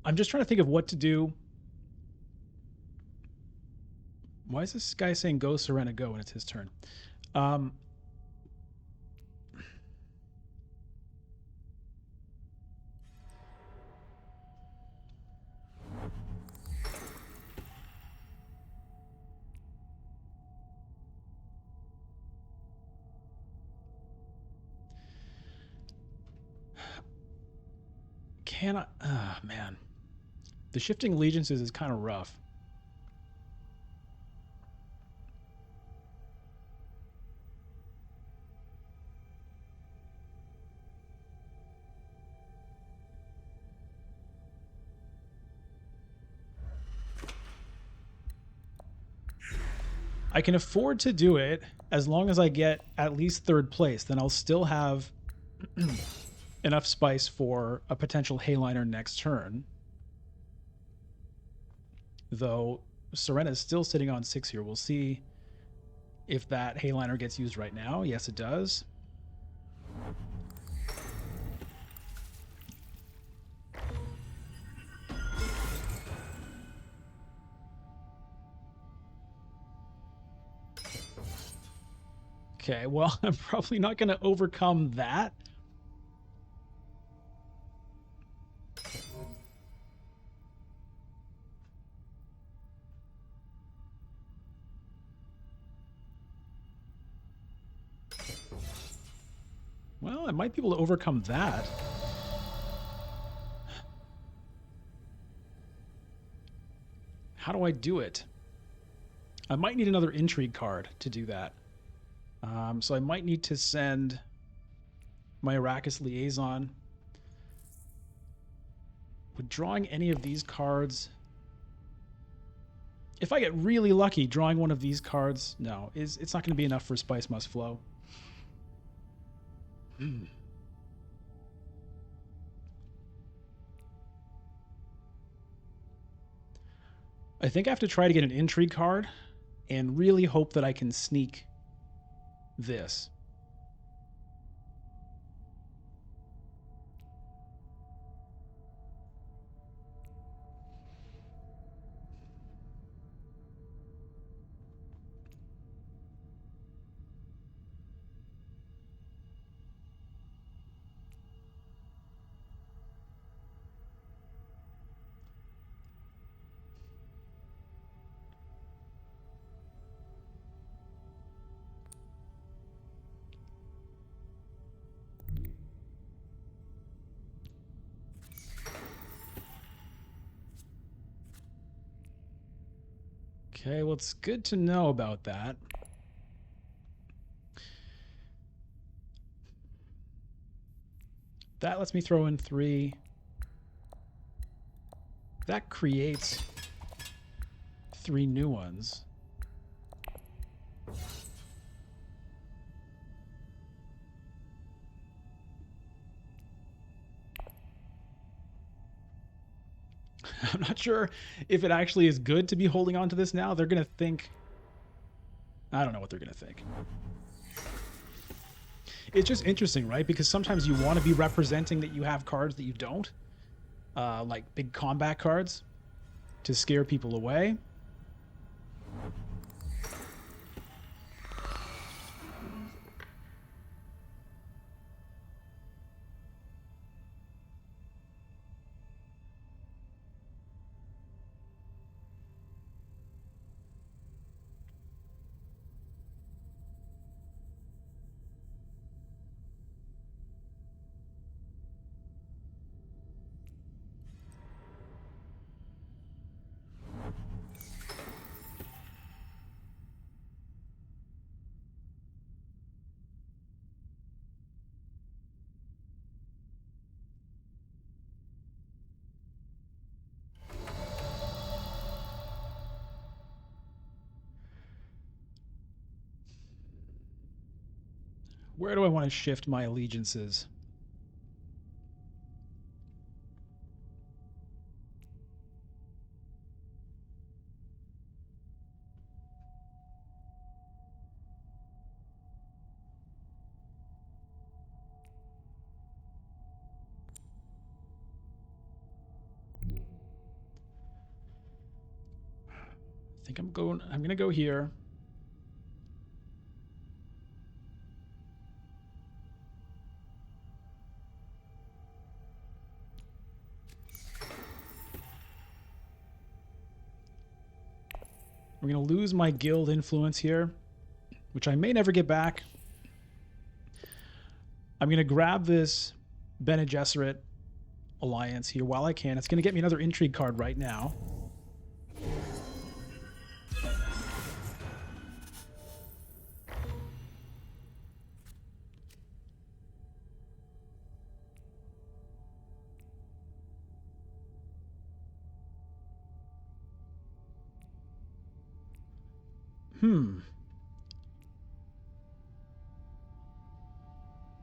I'm just trying to think of what to do. Why is this guy saying go, Serena, go, and it's his turn? Um, can I? Man. The shifting allegiances is kind of rough. I can afford to do it as long as I get at least third place. Then I'll still have enough spice for a potential Hayliner next turn. Though Serena is still sitting on 6 here. We'll see if that Hayliner gets used right now. Yes, it does. Okay, well, I'm probably not going to overcome that. Well, I might be able to overcome that. How do I do it? I might need another intrigue card to do that. So I might need to send my Arrakis liaison. Would drawing any of these cards... If I get really lucky drawing one of these cards, no, it's not going to be enough for Spice Must Flow. I think I have to try to get an intrigue card and really hope that I can sneak this. Okay, well, it's good to know about that. That lets me throw in 3. That creates 3 new ones. I'm not sure if it actually is good to be holding on to this now. They're going to think... I don't know what they're going to think. It's just interesting, right? Because sometimes you want to be representing that you have cards that you don't. Like big combat cards to scare people away. Where do I want to shift my allegiances? I think I'm going to go here. We're going to lose my guild influence here, which I may never get back. I'm going to grab this Bene Gesserit alliance here while I can. It's going to get me another intrigue card right now.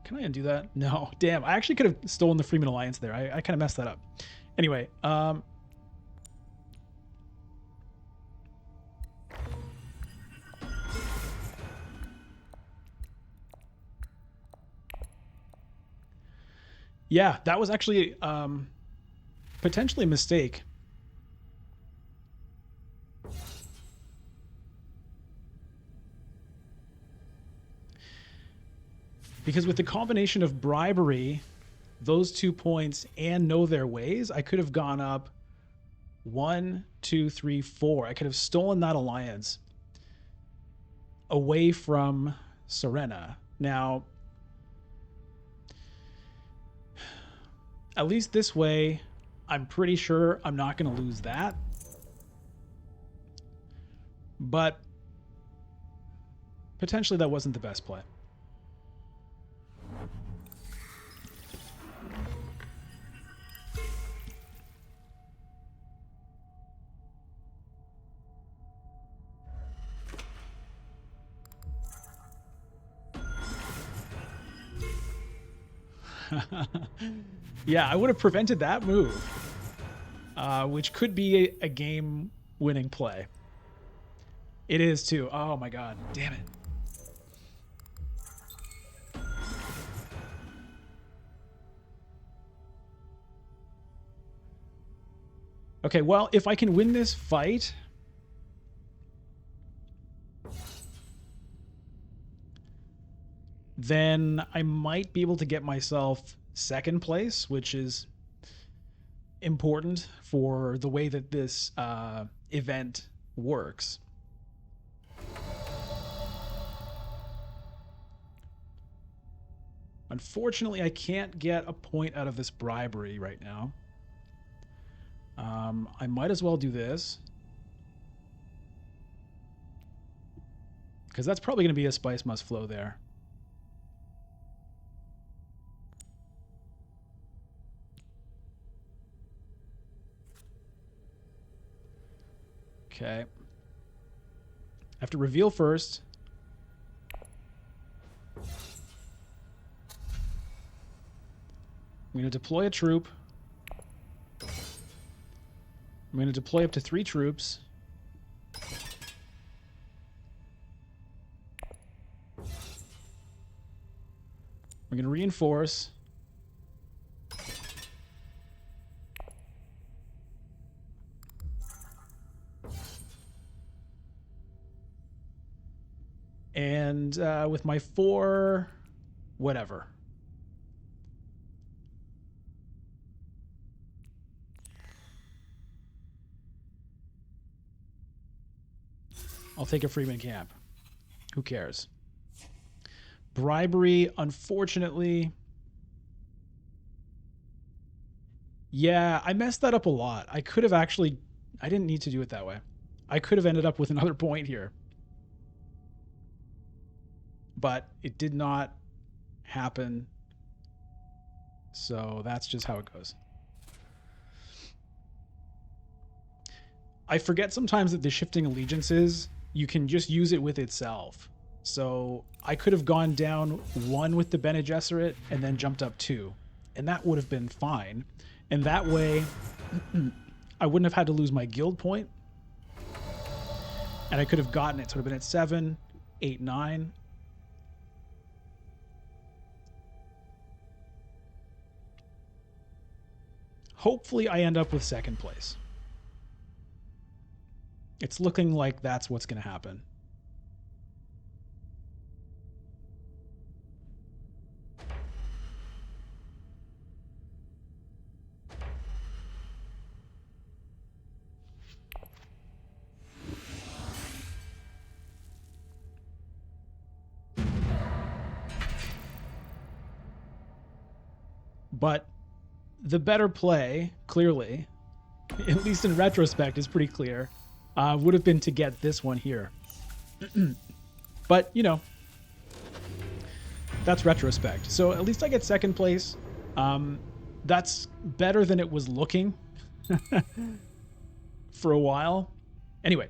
Can I undo that? No. Damn, I actually could have stolen the Freeman Alliance there. I kind of messed that up. Anyway, yeah, that was actually potentially a mistake. Because with the combination of bribery, those 2 points, and know their ways, I could have gone up 1, 2, 3, 4. I could have stolen that alliance away from Serena. Now, at least this way, I'm pretty sure I'm not going to lose that. But potentially that wasn't the best play. Yeah, I would have prevented that move, which could be a game-winning play. It is, too. Oh, my God. Damn it. Okay, well, if I can win this fight, then I might be able to get myself second place, which is important for the way that this event works. Unfortunately, I can't get a point out of this bribery right now. I might as well do this, because that's probably going to be a spice must flow there. Okay. I have to reveal first. I'm going to deploy a troop. I'm going to deploy up to 3 troops. We're going to reinforce. And with my 4, whatever. I'll take a Freeman camp. Who cares? Bribery, unfortunately. Yeah, I messed that up a lot. I could have actually... I didn't need to do it that way. I could have ended up with another point here. But it did not happen. So that's just how it goes. I forget sometimes that the shifting allegiances, you can just use it with itself. So I could have gone down 1 with the Bene Gesserit and then jumped up 2. And that would have been fine. And that way, I wouldn't have had to lose my guild point. And I could have gotten it. So it would have been at 7, 8, 9. Hopefully I end up with second place. It's looking like that's what's going to happen. But the better play, clearly, at least in retrospect, is pretty clear, would have been to get this one here. But, you know, that's retrospect. So at least I get second place. That's better than it was looking for a while. Anyway,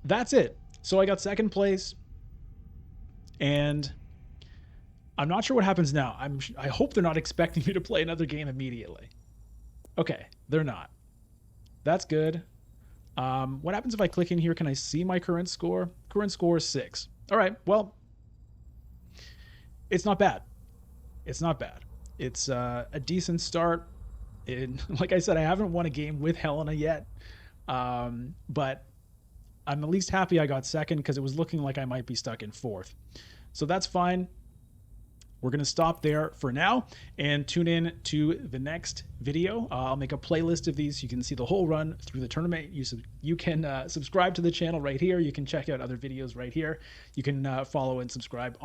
that's it. So I got second place, and I'm not sure what happens now. I hope they're not expecting me to play another game immediately. Okay, they're not. That's good. What happens if I click in here? Can I see my current score? Current score is 6. All right, well, it's not bad. It's not bad. It's a decent start. Like I said, I haven't won a game with Helena yet, but I'm at least happy I got second because it was looking like I might be stuck in fourth. So that's fine. We're going to stop there for now and tune in to the next video. I'll make a playlist of these so you can see the whole run through the tournament. You can subscribe to the channel right here. You can check out other videos right here. You can follow and subscribe.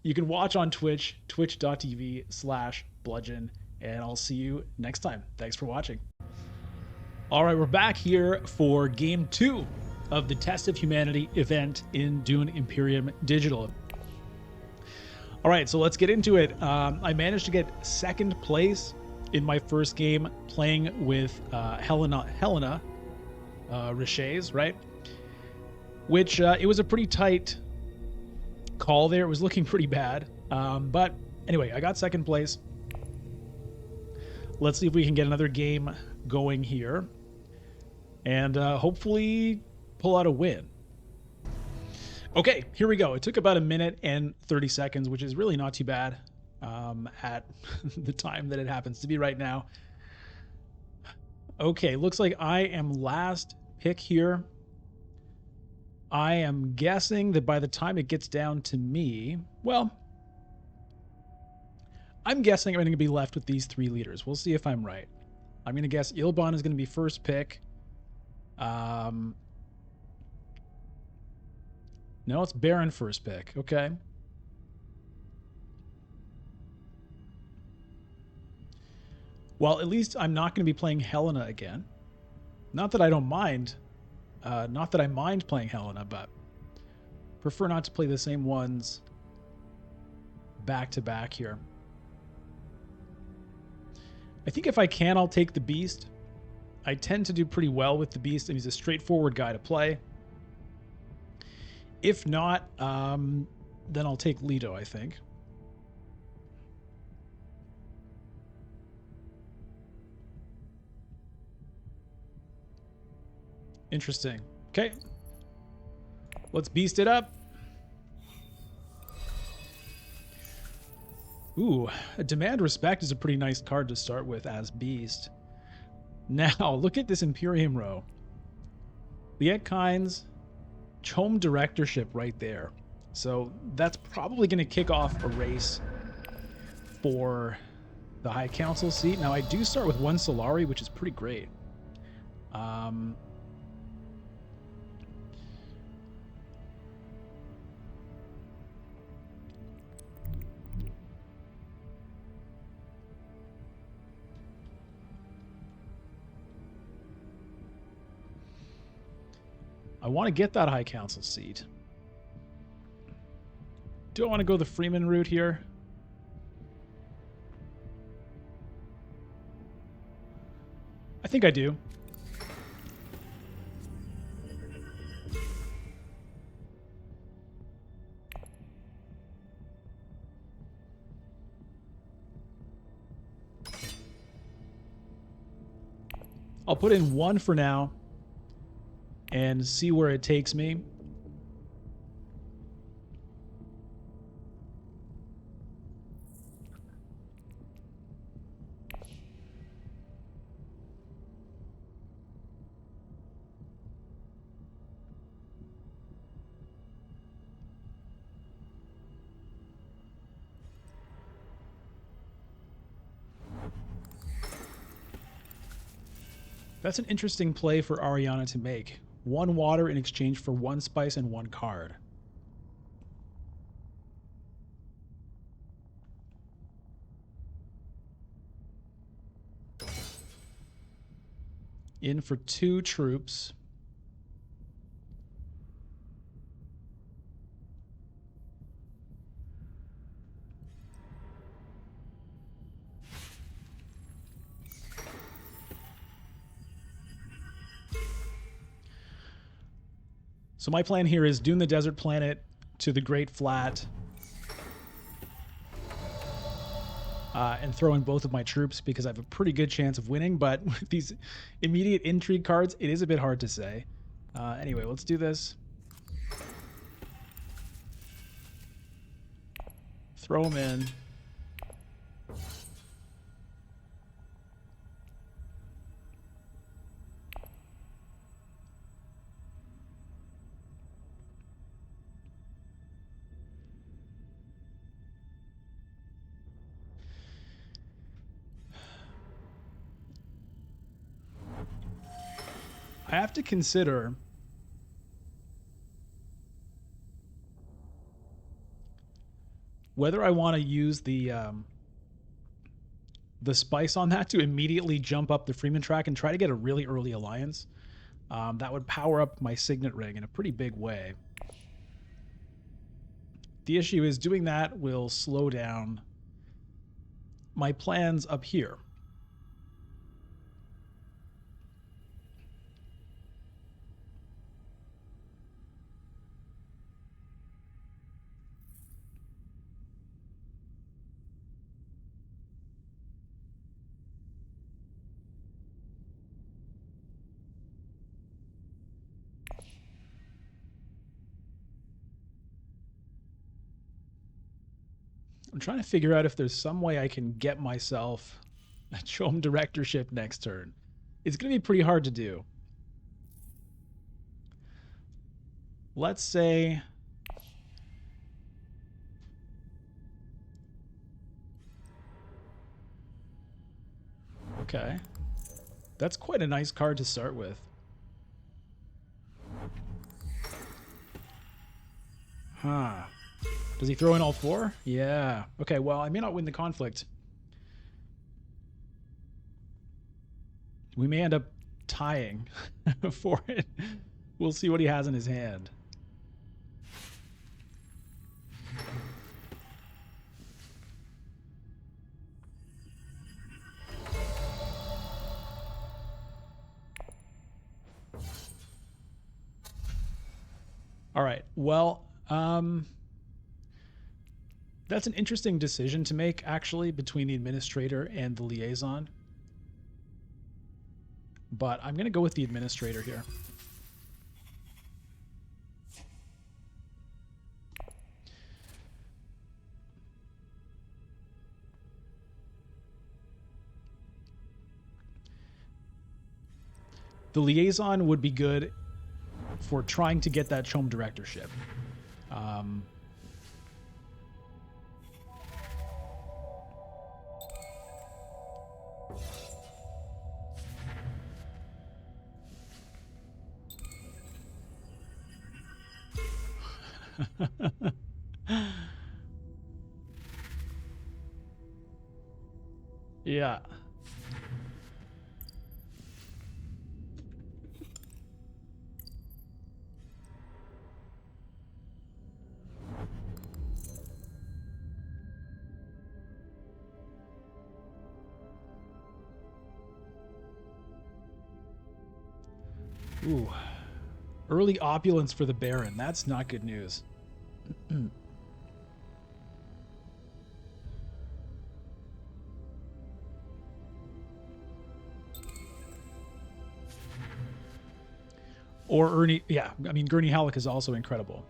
You can watch on Twitch, twitch.tv/bludgeon, and I'll see you next time. Thanks for watching. All right, we're back here for Game 2 of the Test of Humanity event in Dune Imperium Digital. All right, so let's get into it. I managed to get second place in my first game playing with Helena, Richese, right? Which it was a pretty tight call there. It was looking pretty bad. But anyway, I got second place. Let's see if we can get another game going here and hopefully pull out a win. Okay, here we go. It took about 1 minute and 30 seconds, which is really not too bad at the time that it happens to be right now. Okay, looks like I am last pick here. I am guessing that by the time it gets down to me, well, I'm guessing I'm going to be left with these 3 leaders. We'll see if I'm right. I'm going to guess Ilban is going to be first pick. No, it's Baron first pick. Okay. Well, at least I'm not going to be playing Helena again. Not that I don't mind. Not that I mind playing Helena, but prefer not to play the same ones back to back here. I think if I can, I'll take the Beast. I tend to do pretty well with the Beast, and he's a straightforward guy to play. If not, then I'll take Leto, I think. Interesting. Okay. Let's beast it up. Ooh, a Demand Respect is a pretty nice card to start with as Beast. Now, look at this Imperium row. Liet Kynes, Chom Directorship right there. So that's probably going to kick off a race for the High Council seat. Now, I do start with 1 Solari, which is pretty great. I want to get that High Council seat. Do I want to go the Freeman route here? I think I do. I'll put in 1 for now and see where it takes me. That's an interesting play for Ariana to make. 1 water in exchange for 1 spice and 1 card. In for 2 troops. So my plan here is Dune the Desert Planet to the Great Flat. And throw in both of my troops because I have a pretty good chance of winning. But with these immediate intrigue cards, it is a bit hard to say. Anyway, let's do this. Throw them in. I have to consider whether I want to use the spice on that to immediately jump up the Freeman track and try to get a really early alliance. That would power up my Signet Ring in a pretty big way. The issue is doing that will slow down my plans up here. I'm trying to figure out if there's some way I can get myself a Chom directorship next turn. It's going to be pretty hard to do. Let's say okay. That's quite a nice card to start with. Huh. Does he throw in all 4? Yeah. Okay, well, I may not win the conflict. We may end up tying for it. We'll see what he has in his hand. All right. Well, that's an interesting decision to make, actually, between the administrator and the liaison. But I'm going to go with the administrator here. The liaison would be good for trying to get that Chom directorship. Yeah. Ooh. Early opulence for the Baron. That's not good news. Or Ernie, yeah, I mean, Gurney Halleck is also incredible.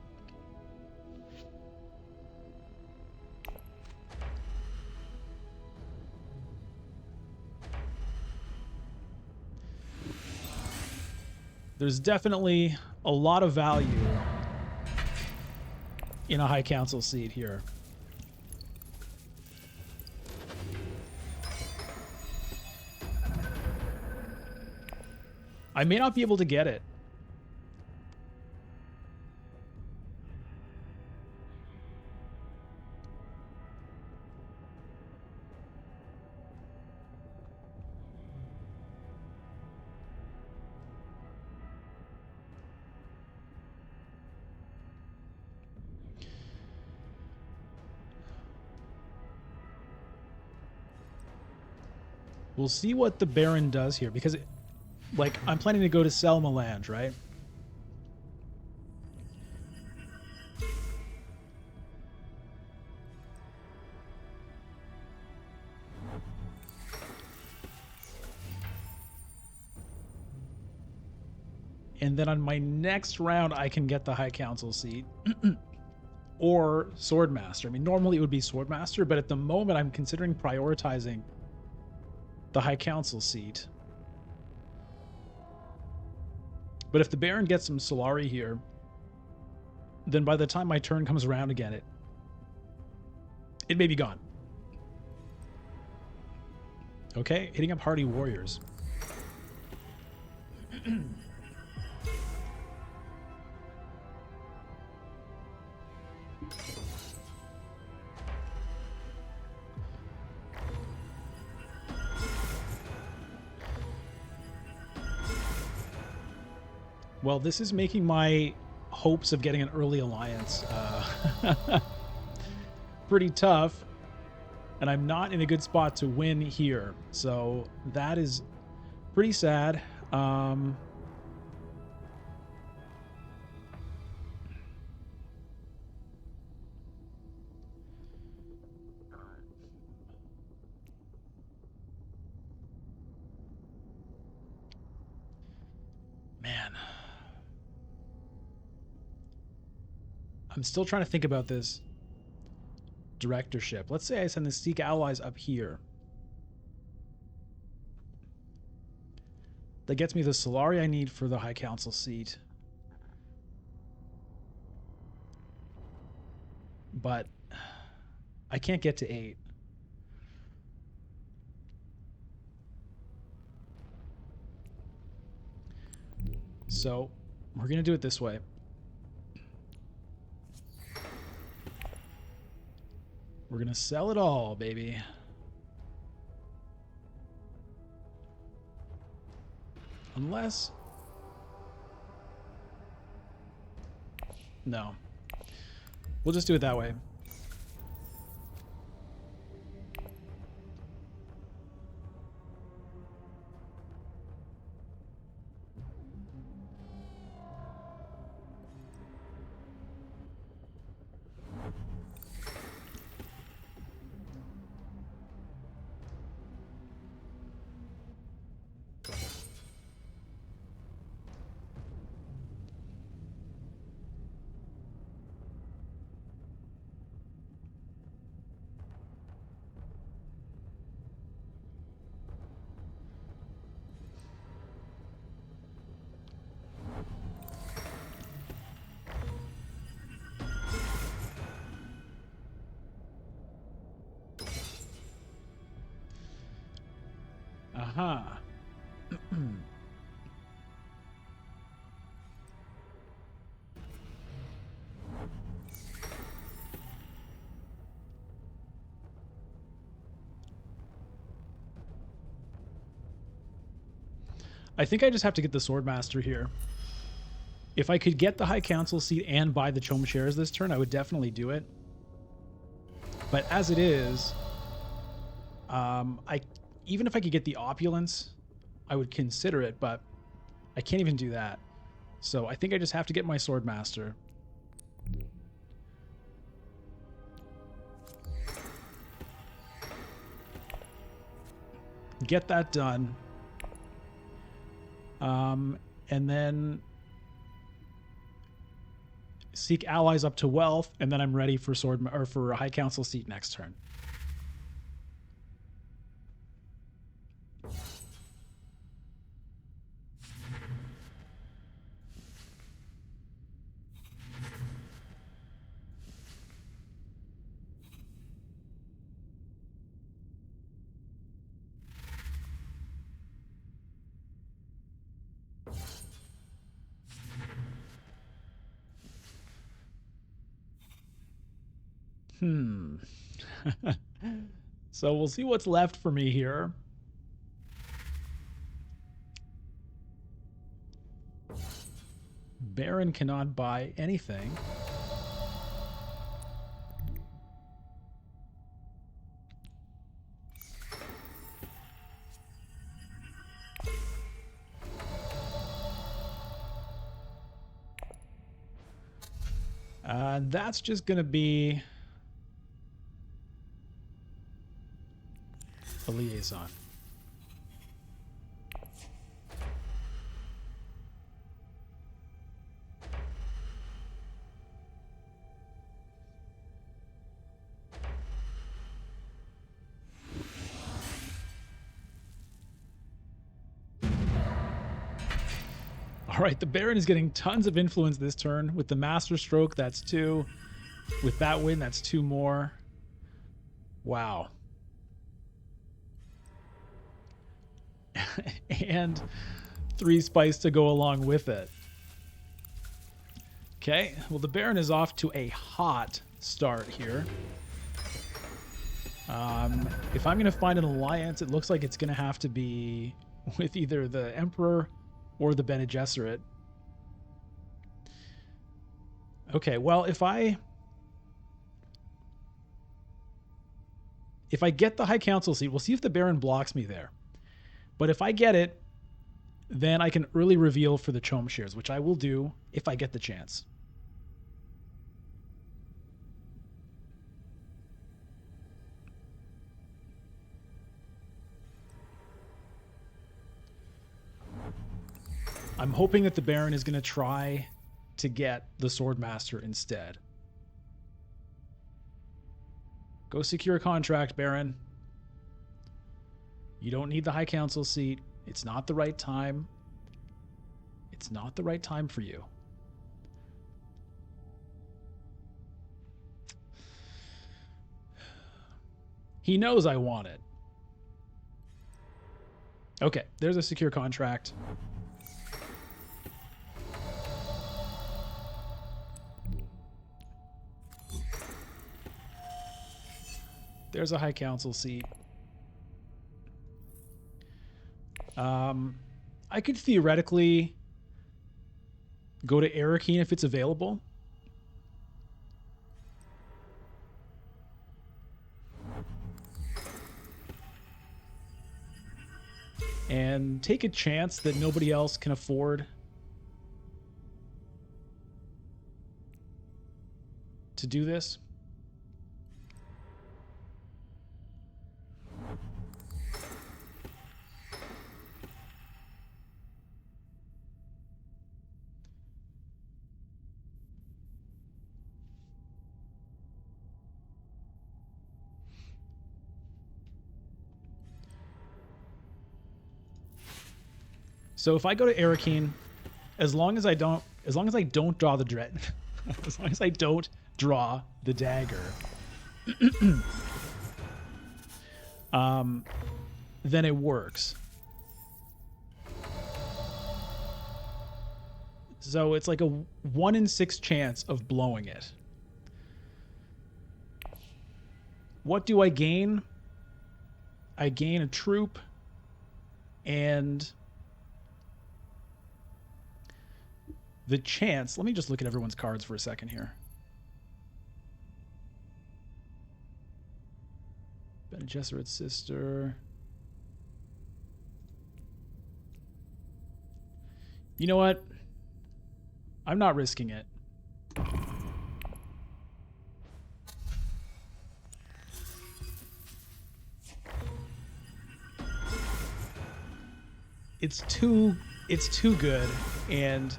There's definitely a lot of value in a High Council seat here. I may not be able to get it. We'll see what the Baron does here, because, like, I'm planning to go to Selma Land, right? And then on my next round, I can get the High Council seat. Or Swordmaster. I mean, normally it would be Swordmaster, but at the moment I'm considering prioritizing the High Council seat. But if the Baron gets some Solari here, then by the time my turn comes around again, it may be gone. Okay, hitting up Hardy Warriors. Well, this is making my hopes of getting an early alliance pretty tough, and I'm not in a good spot to win here. So that is pretty sad. Man. I'm still trying to think about this directorship. Let's say I send the Seek Allies up here. That gets me the Solari I need for the High Council seat. But I can't get to 8. So we're going to do it this way. We're going to sell it all, baby. Unless... No. We'll just do it that way. Aha. I think I just have to get the Swordmaster here. If I could get the High Council seat and buy the Chom shares this turn, I would definitely do it. But as it is, even if I could get the Opulence, I would consider it, but I can't even do that. So I think I just have to get my Swordmaster. Get that done. And then seek allies up to wealth, and then I'm ready for for a High Council seat next turn. Hmm. So we'll see what's left for me here. Baron cannot buy anything. That's just going to be a liaison. All right, the Baron is getting tons of influence this turn. With the Master Stroke, that's 2. With that win, that's 2 more. Wow. And 3 spice to go along with it. Okay, well, the Baron is off to a hot start here. If I'm going to find an alliance, it looks like it's going to have to be with either the Emperor or the Bene Gesserit. Okay, well, if I get the High Council seat, we'll see if the Baron blocks me there. But if I get it, then I can early reveal for the Chom shares, which I will do if I get the chance. I'm hoping that the Baron is going to try to get the Swordmaster instead. Go secure a contract, Baron. You don't need the High Council seat. It's not the right time. It's not the right time for you. He knows I want it. Okay, there's a secure contract. There's a High Council seat. I could theoretically go to Arakeen if it's available. And take a chance that nobody else can afford to do this. So if I go to Arakeen, as long as I don't draw the dread, as long as I don't draw the dagger, then it works. So it's like a 1 in 6 chance of blowing it. What do I gain? I gain a troop and the chance. Let me just look at everyone's cards for a second here. Bene Gesserit's sister. You know what? I'm not risking it. It's too good, and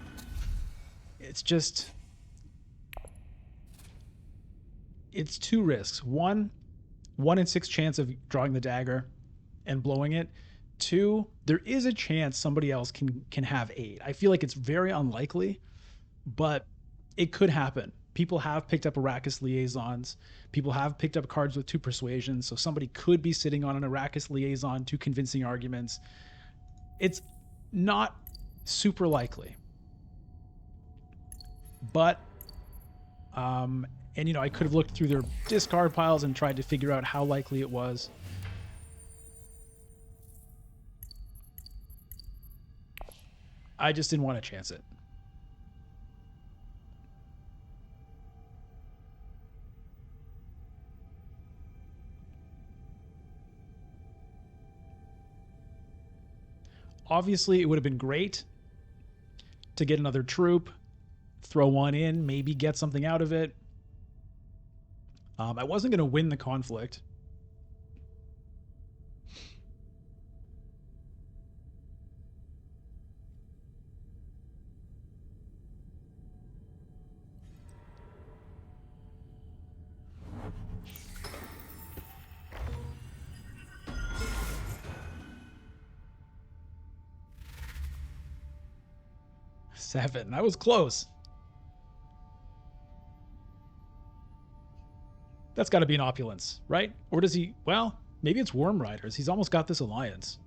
it's 2 risks. 1 in 6 chance of drawing the dagger and blowing it. 2, there is a chance somebody else can have 8. I feel like it's very unlikely, but it could happen. People have picked up Arrakis liaisons. People have picked up cards with 2 persuasions, so somebody could be sitting on an Arrakis liaison, 2 convincing arguments. It's not super likely. But And, you know, I could have looked through their discard piles and tried to figure out how likely it was. I just didn't want to chance it. Obviously, it would have been great to get another troop, throw one in, maybe get something out of it. I wasn't going to win the conflict. Seven. I was close. That's got to be an opulence, right? Or does he... Well, maybe it's Worm Riders. He's almost got this alliance.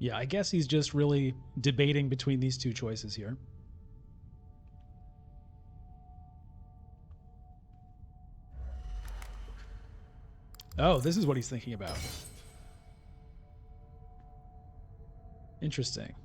Yeah, I guess he's just really debating between these two choices here. Oh, this is what he's thinking about. Interesting.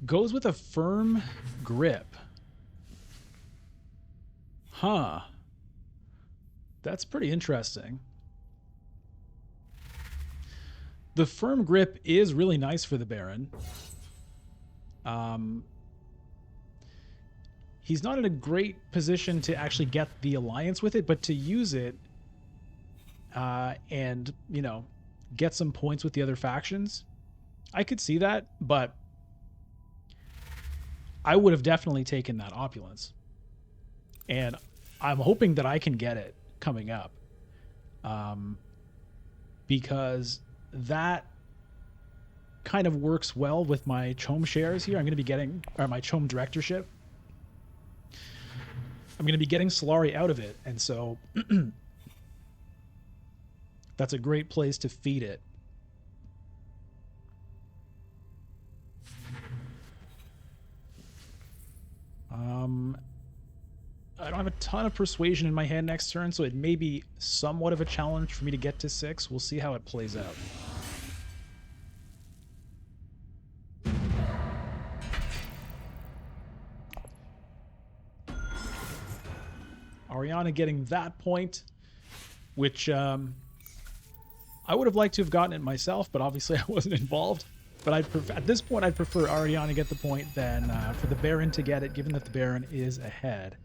Goes with a firm grip. Huh. That's pretty interesting. The firm grip is really nice for the Baron. He's not in a great position to actually get the alliance with it, but to use it and, you know, get some points with the other factions, I could see that, but I would have definitely taken that opulence. And I'm hoping that I can get it coming up. Because that kind of works well with my Chom shares here. I'm going to be getting, or my Chom directorship. I'm going to be getting Solari out of it. And so that's a great place to feed it. I don't have a ton of persuasion in my hand next turn, so it may be somewhat of a challenge for me to get to 6. We'll see how it plays out. Ariana getting that point, which I would have liked to have gotten it myself, but obviously I wasn't involved. But at this point, I'd prefer Ariana get the point than for the Baron to get it, given that the Baron is ahead.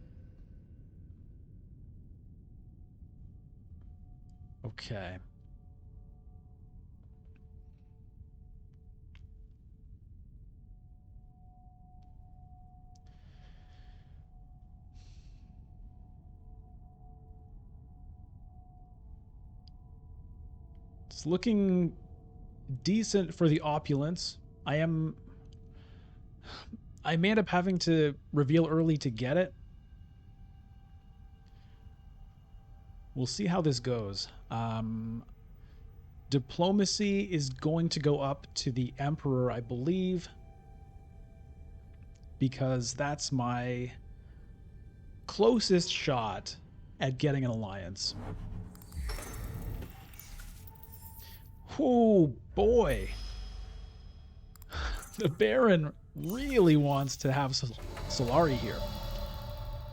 Okay. It's looking decent for the opulence. I may end up having to reveal early to get it. We'll see how this goes. Diplomacy is going to go up to the Emperor, I believe, because that's my closest shot at getting an alliance. Oh boy. The Baron really wants to have Solari here.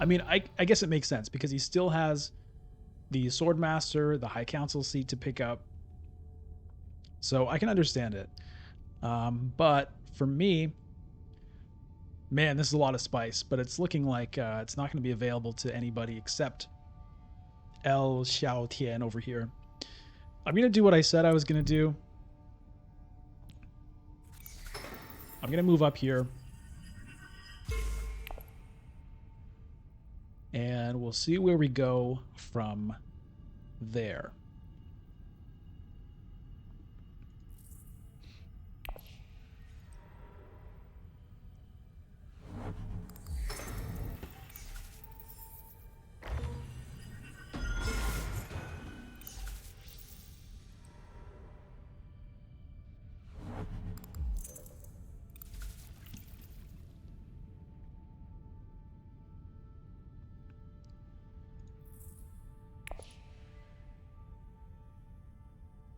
I mean, I guess it makes sense because he still has the Swordmaster, the High Council seat to pick up. So I can understand it. But for me, man, this is a lot of spice, but it's looking like it's not going to be available to anybody except El Xiaotian over here. I'm going to do what I said I was going to do. I'm going to move up here. And we'll see where we go from there.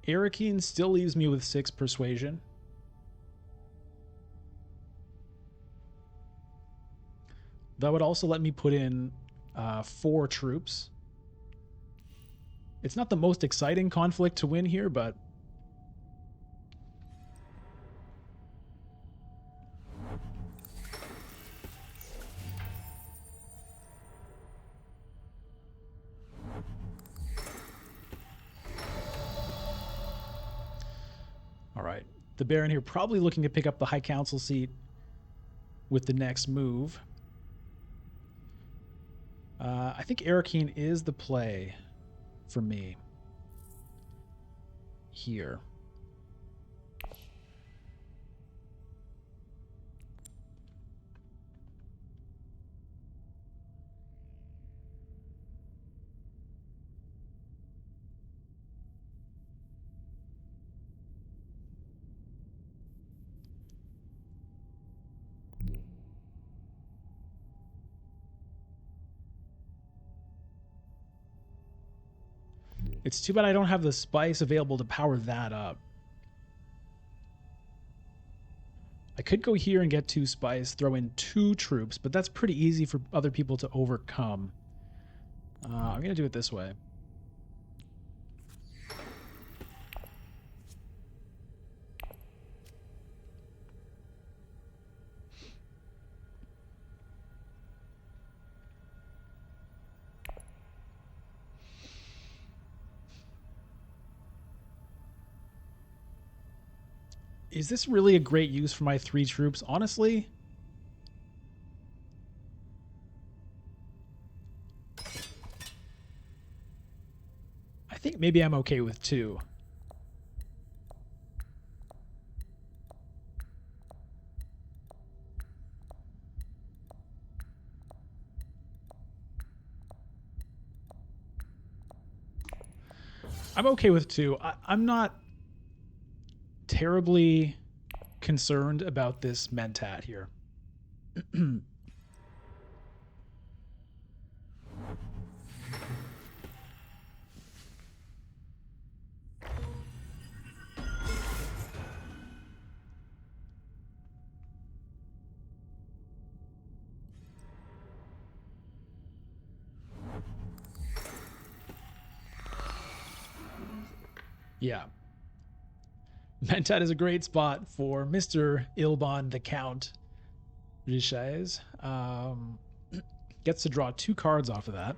Arakeen still leaves me with 6 persuasion. That would also let me put in 4 troops. It's not the most exciting conflict to win here, but all right. The Baron here probably looking to pick up the High Council seat with the next move. I think Arakeen is the play for me here. It's too bad I don't have the spice available to power that up. I could go here and get 2 spice, throw in 2 troops, but that's pretty easy for other people to overcome. I'm going to do it this way. Is this really a great use for my 3 troops? Honestly, I think maybe I'm okay with 2. I'm okay with 2. I'm not terribly concerned about this Mentat here. Yeah. Mentat is a great spot for Mr. Ilban the Count Richese. Gets to draw 2 cards off of that.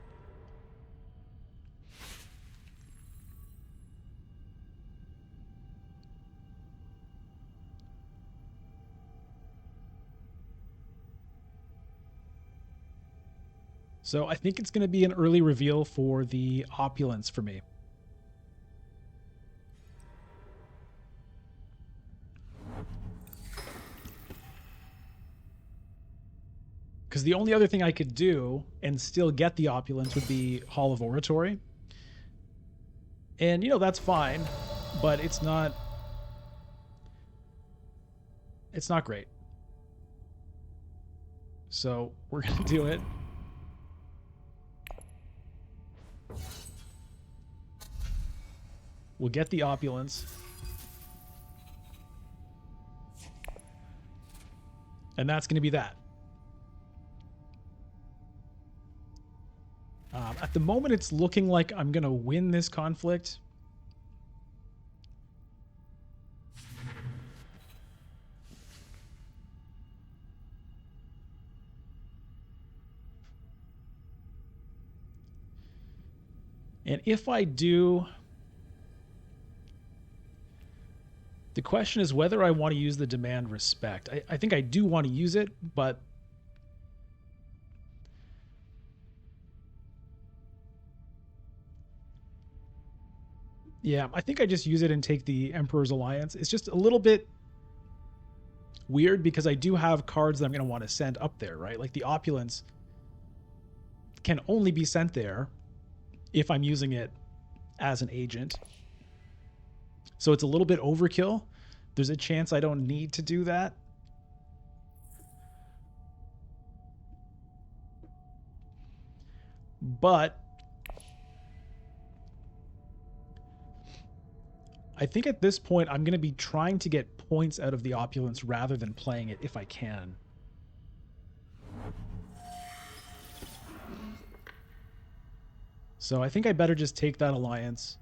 So I think it's going to be an early reveal for the opulence for me. Because the only other thing I could do and still get the opulence would be Hall of Oratory. And, you know, that's fine, but it's not great. So we're going to do it. We'll get the opulence. And that's going to be that. At the moment, it's looking like I'm going to win this conflict. And if I do, the question is whether I want to use the demand respect. I think I do want to use it, but yeah, I think I just use it and take the Emperor's Alliance. It's just a little bit weird because I do have cards that I'm going to want to send up there, right? Like the opulence can only be sent there if I'm using it as an agent. So it's a little bit overkill. There's a chance I don't need to do that. But I think at this point, I'm going to be trying to get points out of the opulence rather than playing it if I can. So I think I better just take that alliance.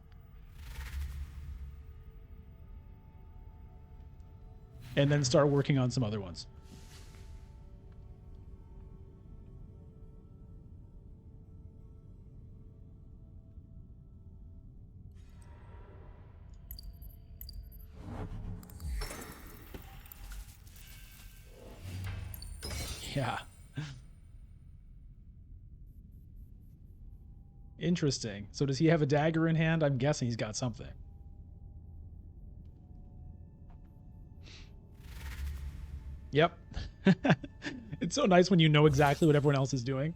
And then start working on some other ones. Yeah. Interesting. So does he have a dagger in hand? I'm guessing he's got something. Yep. It's so nice when you know exactly what everyone else is doing.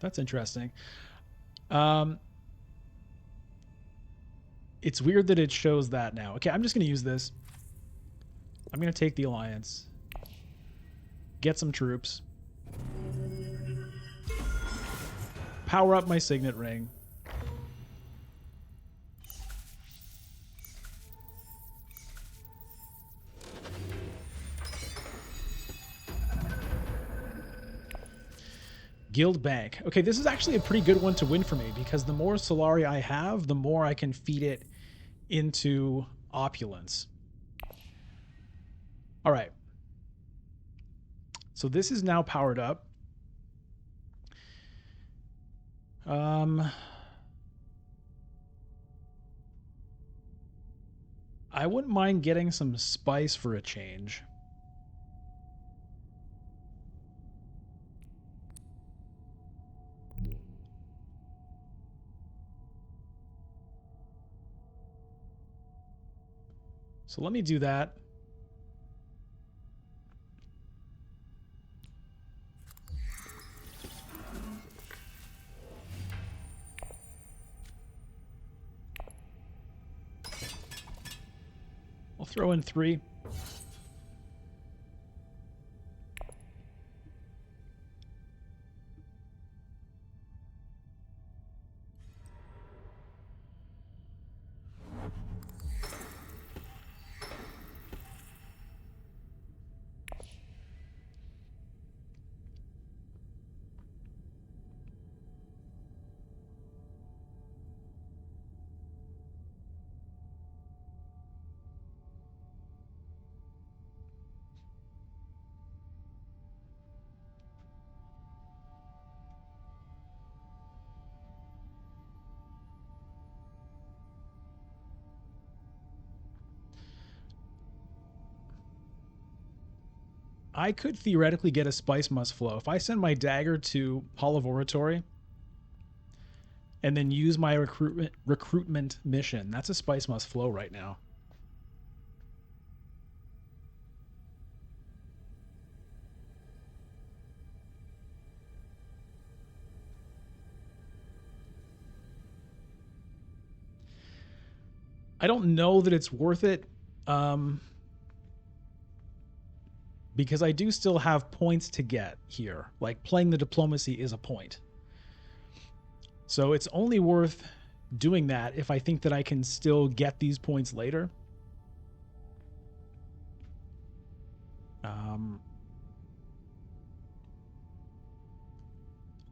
That's interesting. It's weird that it shows that now. Okay, I'm just going to use this. I'm going to take the alliance. Get some troops. Power up my signet ring. Guild Bank. Okay, this is actually a pretty good one to win for me because the more Solari I have, the more I can feed it into opulence. All right. So this is now powered up. I wouldn't mind getting some spice for a change. So let me do that. I'll throw in 3. I could theoretically get a spice must flow. If I send my dagger to Hall of Oratory and then use my recruitment mission, that's a spice must flow right now. I don't know that it's worth it, because I do still have points to get here. Like, playing the diplomacy is a point. So it's only worth doing that if I think that I can still get these points later.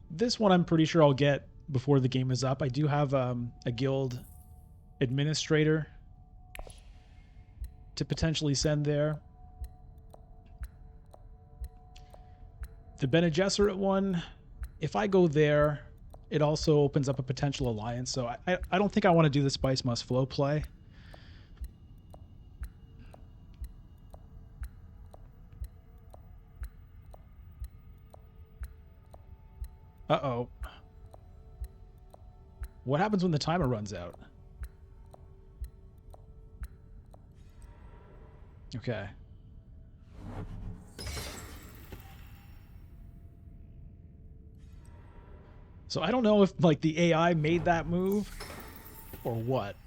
This one I'm pretty sure I'll get before the game is up. I do have a guild administrator to potentially send there. The Bene Gesserit one, if I go there, it also opens up a potential alliance. So I don't think I want to do the Spice Must Flow play. Uh-oh. What happens when the timer runs out? Okay. So I don't know if, like, the AI made that move or what.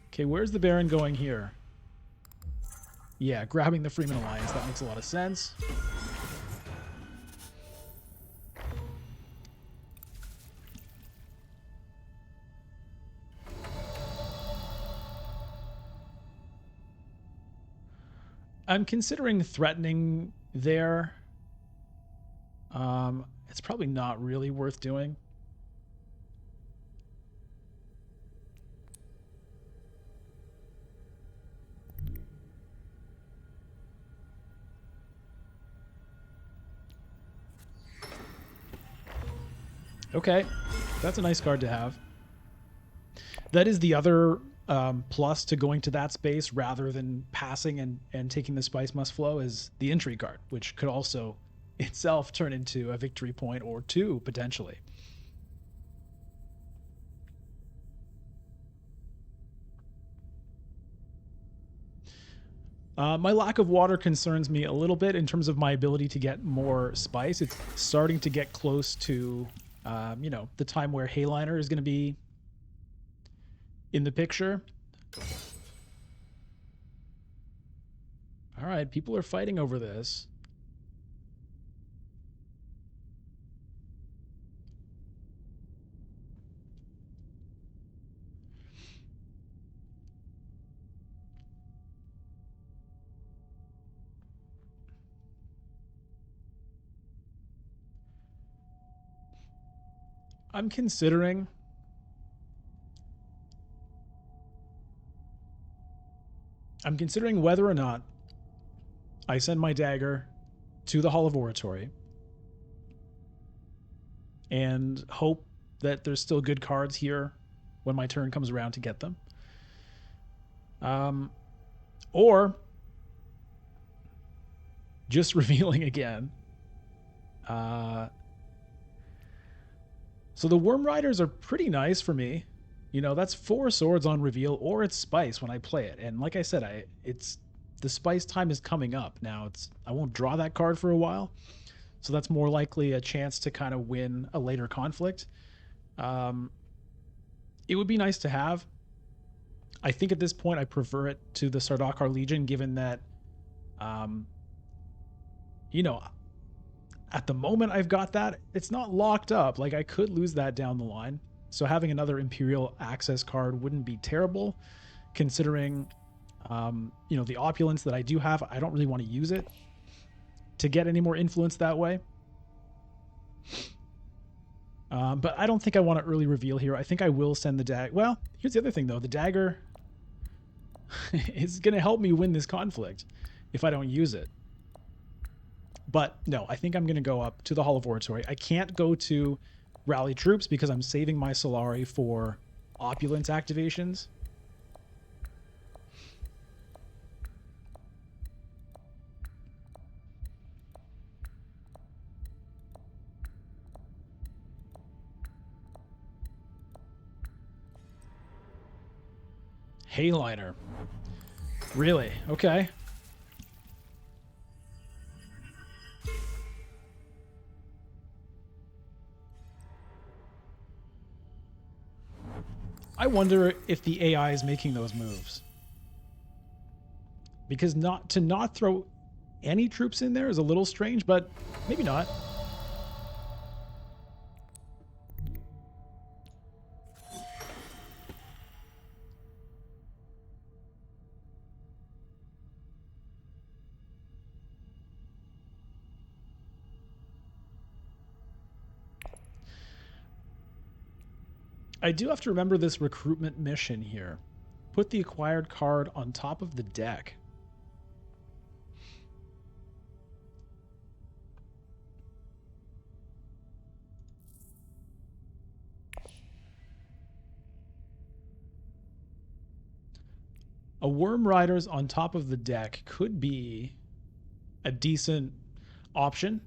Okay, where's the Baron going here? Yeah, grabbing the Freeman Alliance. That makes a lot of sense. I'm considering threatening there. It's probably not really worth doing. Okay, that's a nice card to have. That is the other plus to going to that space rather than passing and taking the Spice Must Flow, is the intrigue card, which could also itself turn into a victory point or two, potentially. My lack of water concerns me a little bit in terms of my ability to get more spice. It's starting to get close to, you know, the time where Helena is going to be in the picture. All right, people are fighting over this. I'm considering whether or not I send my dagger to the Hall of Oratory and hope that there's still good cards here when my turn comes around to get them. Or just revealing again. So the Worm Riders are pretty nice for me. You know, that's 4 swords on reveal, or it's spice when I play it. And like I said, it's the spice time is coming up. Now I won't draw that card for a while. So that's more likely a chance to kind of win a later conflict. It would be nice to have. I think at this point I prefer it to the Sardaukar Legion, given that, you know, at the moment I've got that. It's not locked up. Like, I could lose that down the line. So having another Imperial access card wouldn't be terrible, considering, you know, the opulence that I do have. I don't really want to use it to get any more influence that way. But I don't think I want to early reveal here. I think I will send the dagger. Well, here's the other thing, though. The dagger is going to help me win this conflict if I don't use it. But no, I think I'm going to go up to the Hall of Oratory. I can't go to Rally Troops because I'm saving my Solari for opulence activations. Hayliner. Really? Okay. I wonder if the AI is making those moves. Because not throw any troops in there is a little strange, but maybe not. I do have to remember this recruitment mission here. Put the acquired card on top of the deck. A Worm Riders on top of the deck could be a decent option.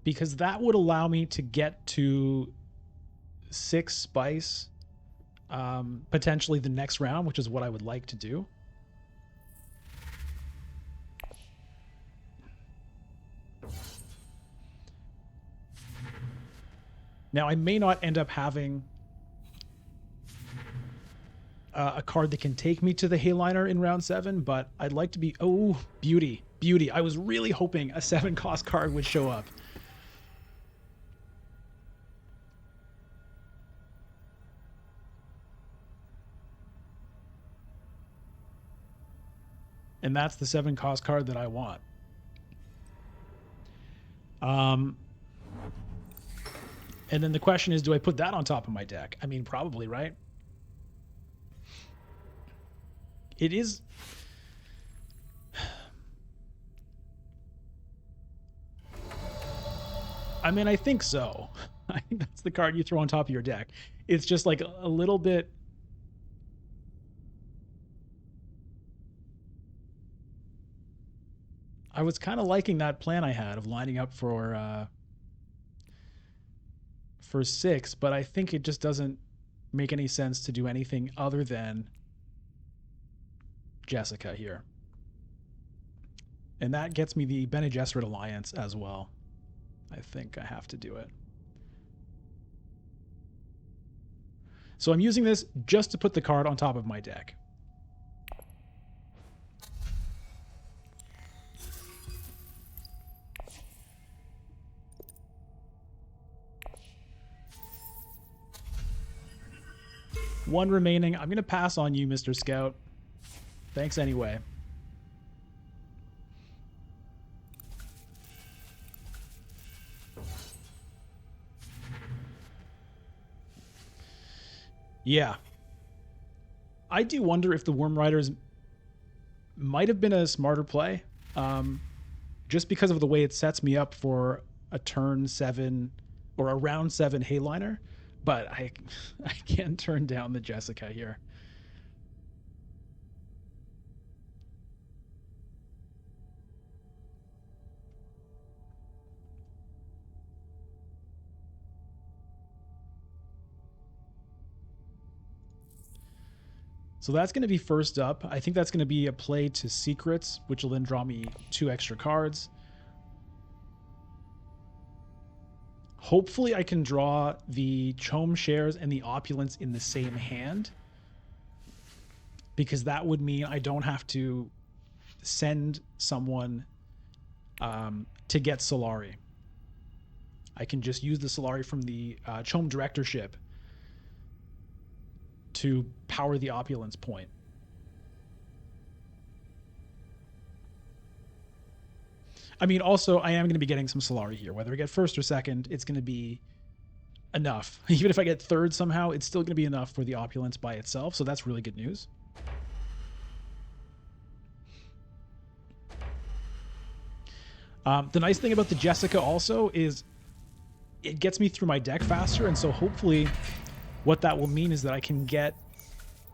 Because that would allow me to get to 6 spice potentially the next round, which is what I would like to do. Now, I may not end up having a card that can take me to the Hayliner in round 7, but I'd like to be... Oh, beauty. Beauty. I was really hoping a 7-cost card would show up. And that's the 7-cost card that I want. And then the question is, do I put that on top of my deck? I mean, probably, right? It is... I mean, I think so. I think that's the card you throw on top of your deck. It's just like a little bit... I was kind of liking that plan I had of lining up for 6, but I think it just doesn't make any sense to do anything other than Jessica here. And that gets me the Bene Gesserit Alliance as well. I think I have to do it. So I'm using this just to put the card on top of my deck. One remaining. I'm going to pass on you, Mr. Scout. Thanks anyway. Yeah. I do wonder if the Worm Riders might have been a smarter play. Just because of the way it sets me up for a turn 7 or a round 7 Hayliner. But I can't turn down the Jessica here. So that's going to be first up. I think that's going to be a play to Secrets, which will then draw me 2 extra cards. Hopefully I can draw the Chome Shares and the Opulence in the same hand, because that would mean I don't have to send someone to get Solari. I can just use the Solari from the Chome Directorship to power the Opulence point. I mean, also, I am going to be getting some Solari here. Whether I get first or second, it's going to be enough. Even if I get third somehow, it's still going to be enough for the Opulence by itself, so that's really good news. The nice thing about the Jessica also is it gets me through my deck faster, and so hopefully what that will mean is that I can get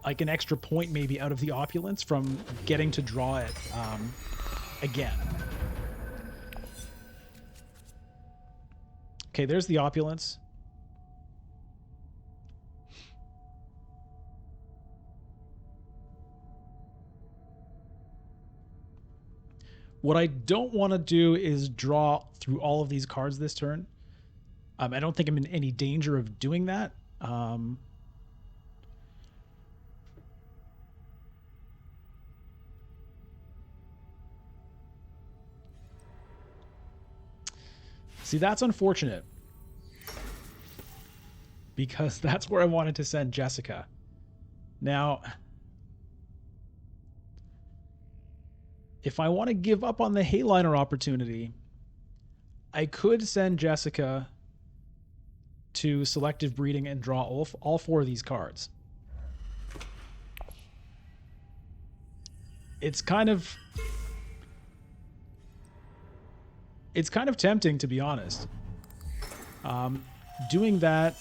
like an extra point maybe out of the Opulence from getting to draw it again. Okay, there's the Opulence. What I don't want to do is draw through all of these cards this turn. I don't think I'm in any danger of doing that. See, that's unfortunate. Because that's where I wanted to send Jessica. Now, if I want to give up on the Hayliner opportunity, I could send Jessica to selective breeding and draw all 4 of these cards. It's kind of tempting, to be honest. Doing that.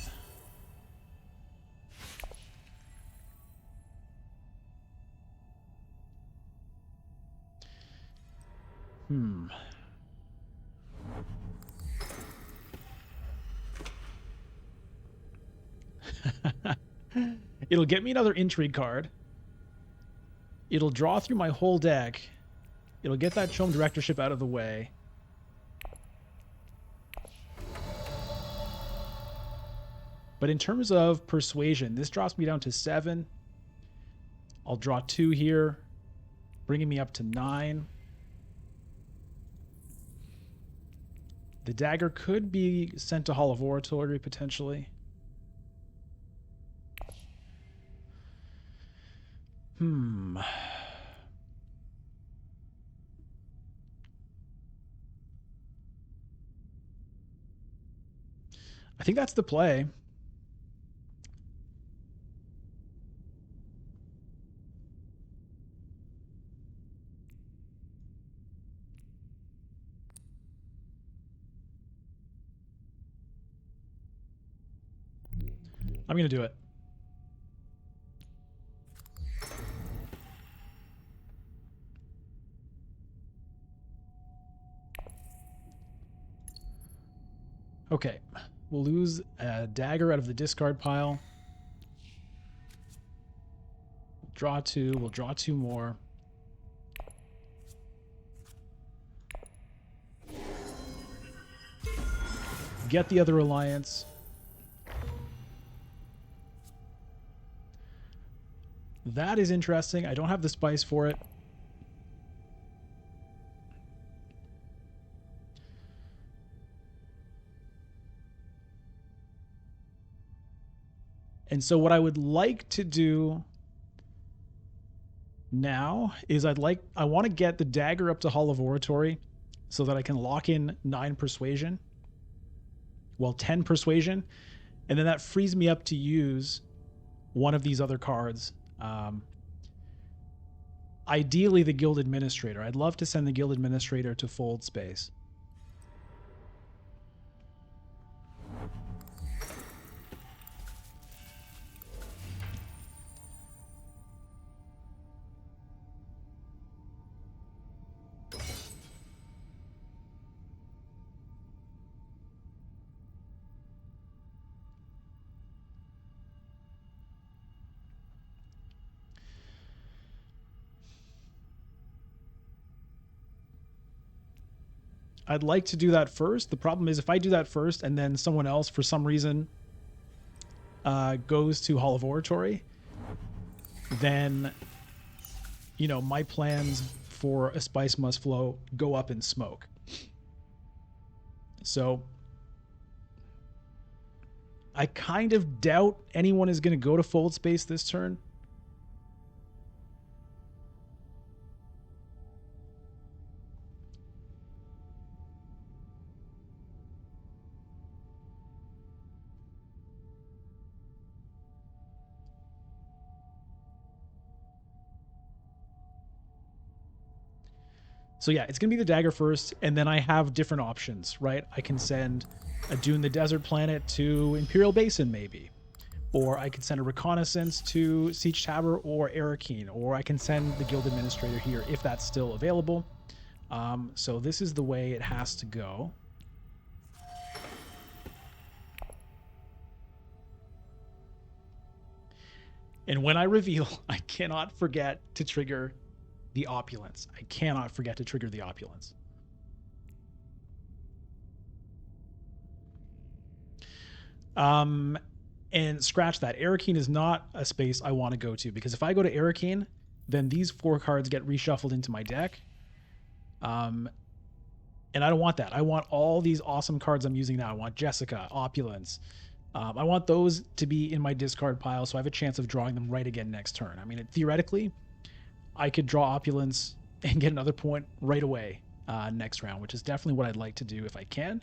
It'll get me another intrigue card. It'll draw through my whole deck. It'll get that Chome Directorship out of the way. But in terms of persuasion, this drops me down to 7. I'll draw 2 here, bringing me up to 9. The dagger could be sent to Hall of Oratory, potentially. I think that's the play. I'm going to do it. Okay. We'll lose a dagger out of the discard pile. We'll draw 2. We'll draw 2 more. Get the other alliance. That is interesting. I don't have the spice for it. And so what I would like to do now is I want to get the dagger up to Hall of Oratory so that I can lock in 9 persuasion. Well, 10 persuasion. And then that frees me up to use one of these other cards. Ideally, the Guild Administrator. I'd love to send the Guild Administrator to Fold Space. I'd like to do that first. The problem is if I do that first and then someone else, for some reason, goes to Hall of Oratory, then, you know, my plans for A Spice Must Flow go up in smoke. So I kind of doubt anyone is going to go to Fold Space this turn. So yeah, it's going to be the dagger first, and then I have different options, right? I can send a Dune the Desert Planet to Imperial Basin, maybe. Or I could send a reconnaissance to Siege Tower or Arakeen. Or I can send the Guild Administrator here if that's still available. So this is the way it has to go. And when I reveal, I cannot forget to trigger the opulence. I cannot forget to trigger the opulence. And scratch that. Arakeen is not a space I want to go to, because if I go to Arakeen, then these 4 cards get reshuffled into my deck. And I don't want that. I want all these awesome cards I'm using now. I want Jessica, Opulence. I want those to be in my discard pile, so I have a chance of drawing them right again next turn. I mean, theoretically, I could draw Opulence and get another point right away next round, which is definitely what I'd like to do if I can.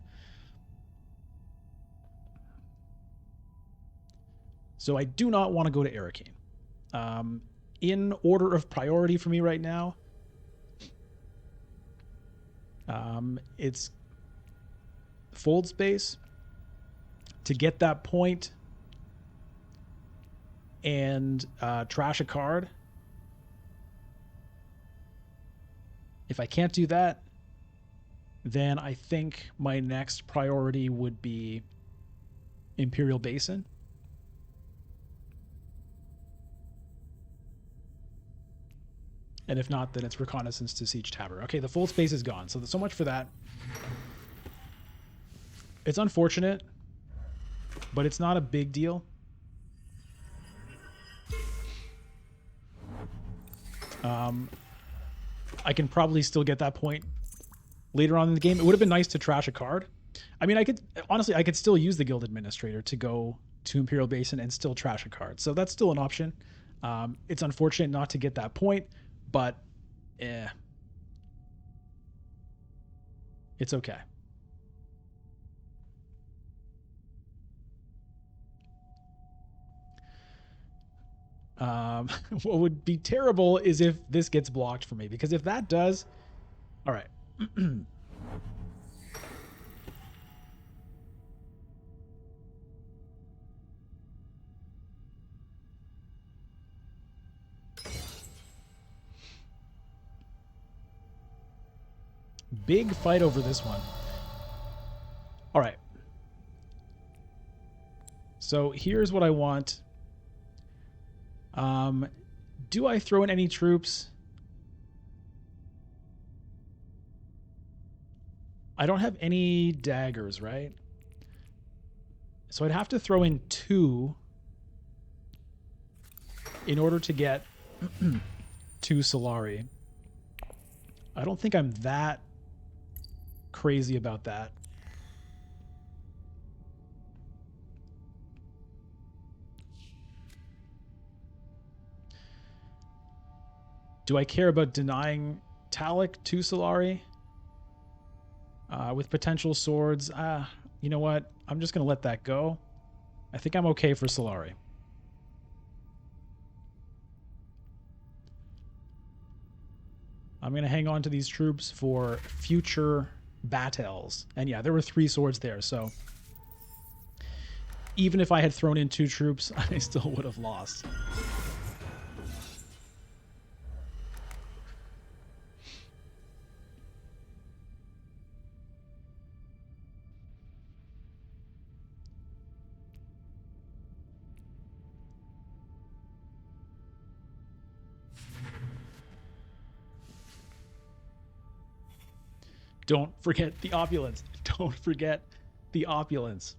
So I do not want to go to Arakeen. In order of priority for me right now, it's Fold Space to get that point and trash a card. If I can't do that, then I think my next priority would be Imperial Basin. And if not, then it's Reconnaissance to Siege Tower. Okay, the Fold Space is gone. So much for that. It's unfortunate, but it's not a big deal. I can probably still get that point later on in the game. It would have been nice to trash a card. I mean, I could still use the Guild Administrator to go to Imperial Basin and still trash a card. So that's still an option. It's unfortunate not to get that point, but it's okay. What would be terrible is if this gets blocked for me, because if that does, all right. Big fight over this one. All right. So here's what I want. Do I throw in any troops? I don't have any daggers, right? So I'd have to throw in 2 in order to get 2 Solari. I don't think I'm that crazy about that. Do I care about denying Talic to Solari? With potential swords? You know what? I'm just going to let that go. I think I'm okay for Solari. I'm going to hang on to these troops for future battles. And yeah, there were 3 swords there, so even if I had thrown in 2 troops, I still would have lost. Don't forget the opulence. Don't forget the opulence.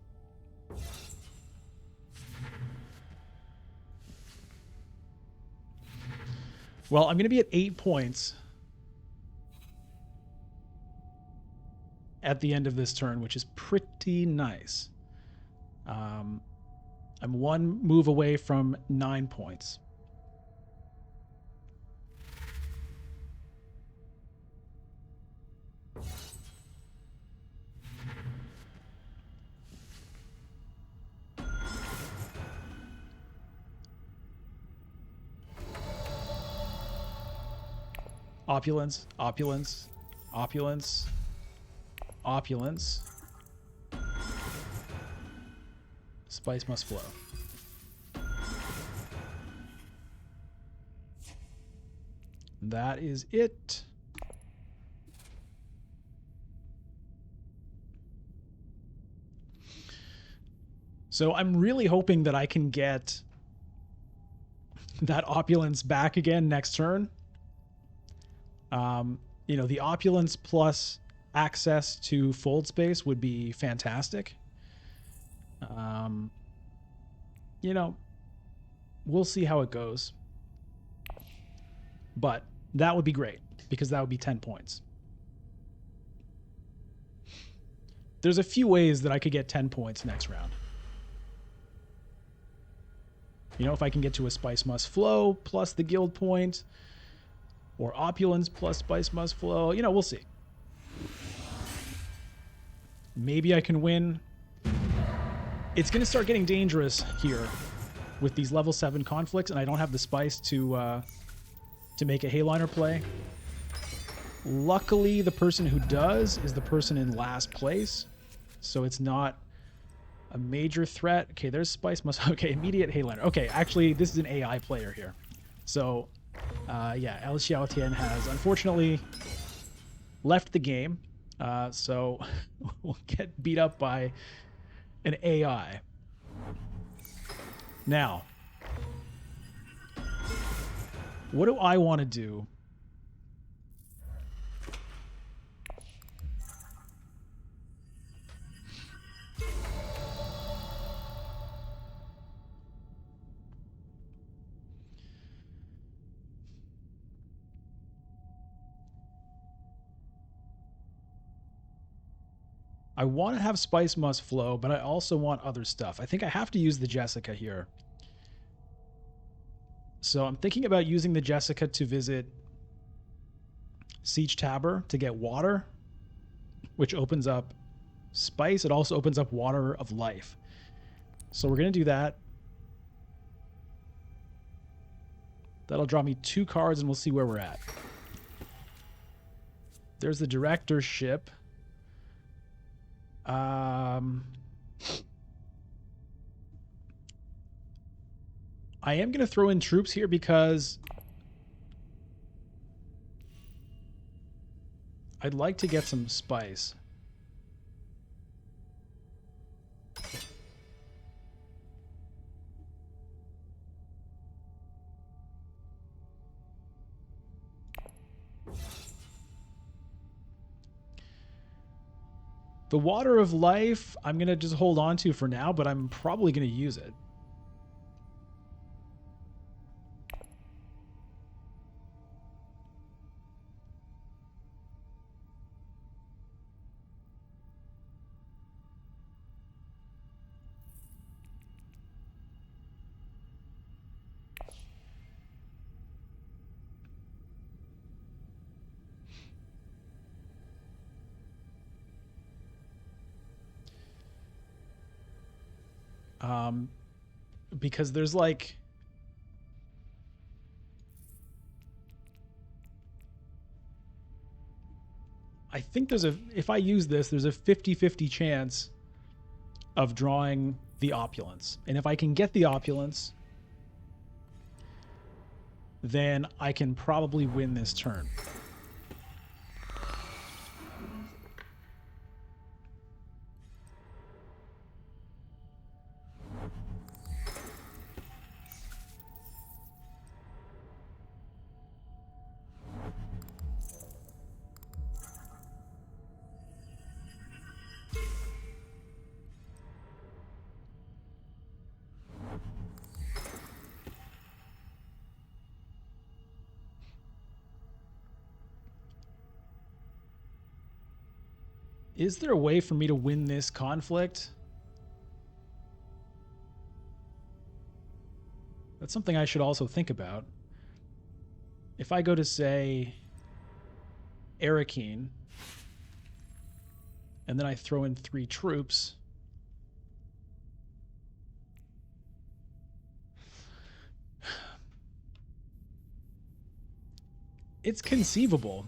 Well, I'm going to be at 8 points at the end of this turn, which is pretty nice. I'm 1 move away from 9 points. Opulence, opulence, opulence, opulence. Spice must flow. That is it. So I'm really hoping that I can get that opulence back again next turn. The opulence plus access to fold space would be fantastic. Um, you know, we'll see how it goes. But that would be great because that would be 10 points. There's a few ways that I could get 10 points next round. If I can get to a Spice Must Flow plus the guild point, or opulence plus Spice Must Flow, we'll see. Maybe I can win. It's going to start getting dangerous here with these level 7 conflicts, and I don't have the spice to make a Hayliner play. Luckily, the person who does is the person in last place, so it's not a major threat. Okay, there's Spice Must... Okay, immediate Hayliner. Okay, actually, this is an AI player here. So, yeah, El Xiaotian has unfortunately left the game, so we'll get beat up by an AI. Now, what do I want to do? I want to have Spice Must Flow, but I also want other stuff. I think I have to use the Jessica here. So I'm thinking about using the Jessica to visit Siege Tabor to get water, which opens up spice. It also opens up Water of Life. So we're going to do that. That'll draw me 2 cards, and we'll see where we're at. There's the directorship. I am going to throw in troops here because I'd like to get some spice. The Water of Life, I'm going to just hold on to for now, but I'm probably going to use it. Because there's like... I think if I use this, there's a 50-50 chance of drawing the opulence. And if I can get the opulence, then I can probably win this turn. Is there a way for me to win this conflict? That's something I should also think about. If I go to, say, Arakeen, and then I throw in 3 troops, it's conceivable.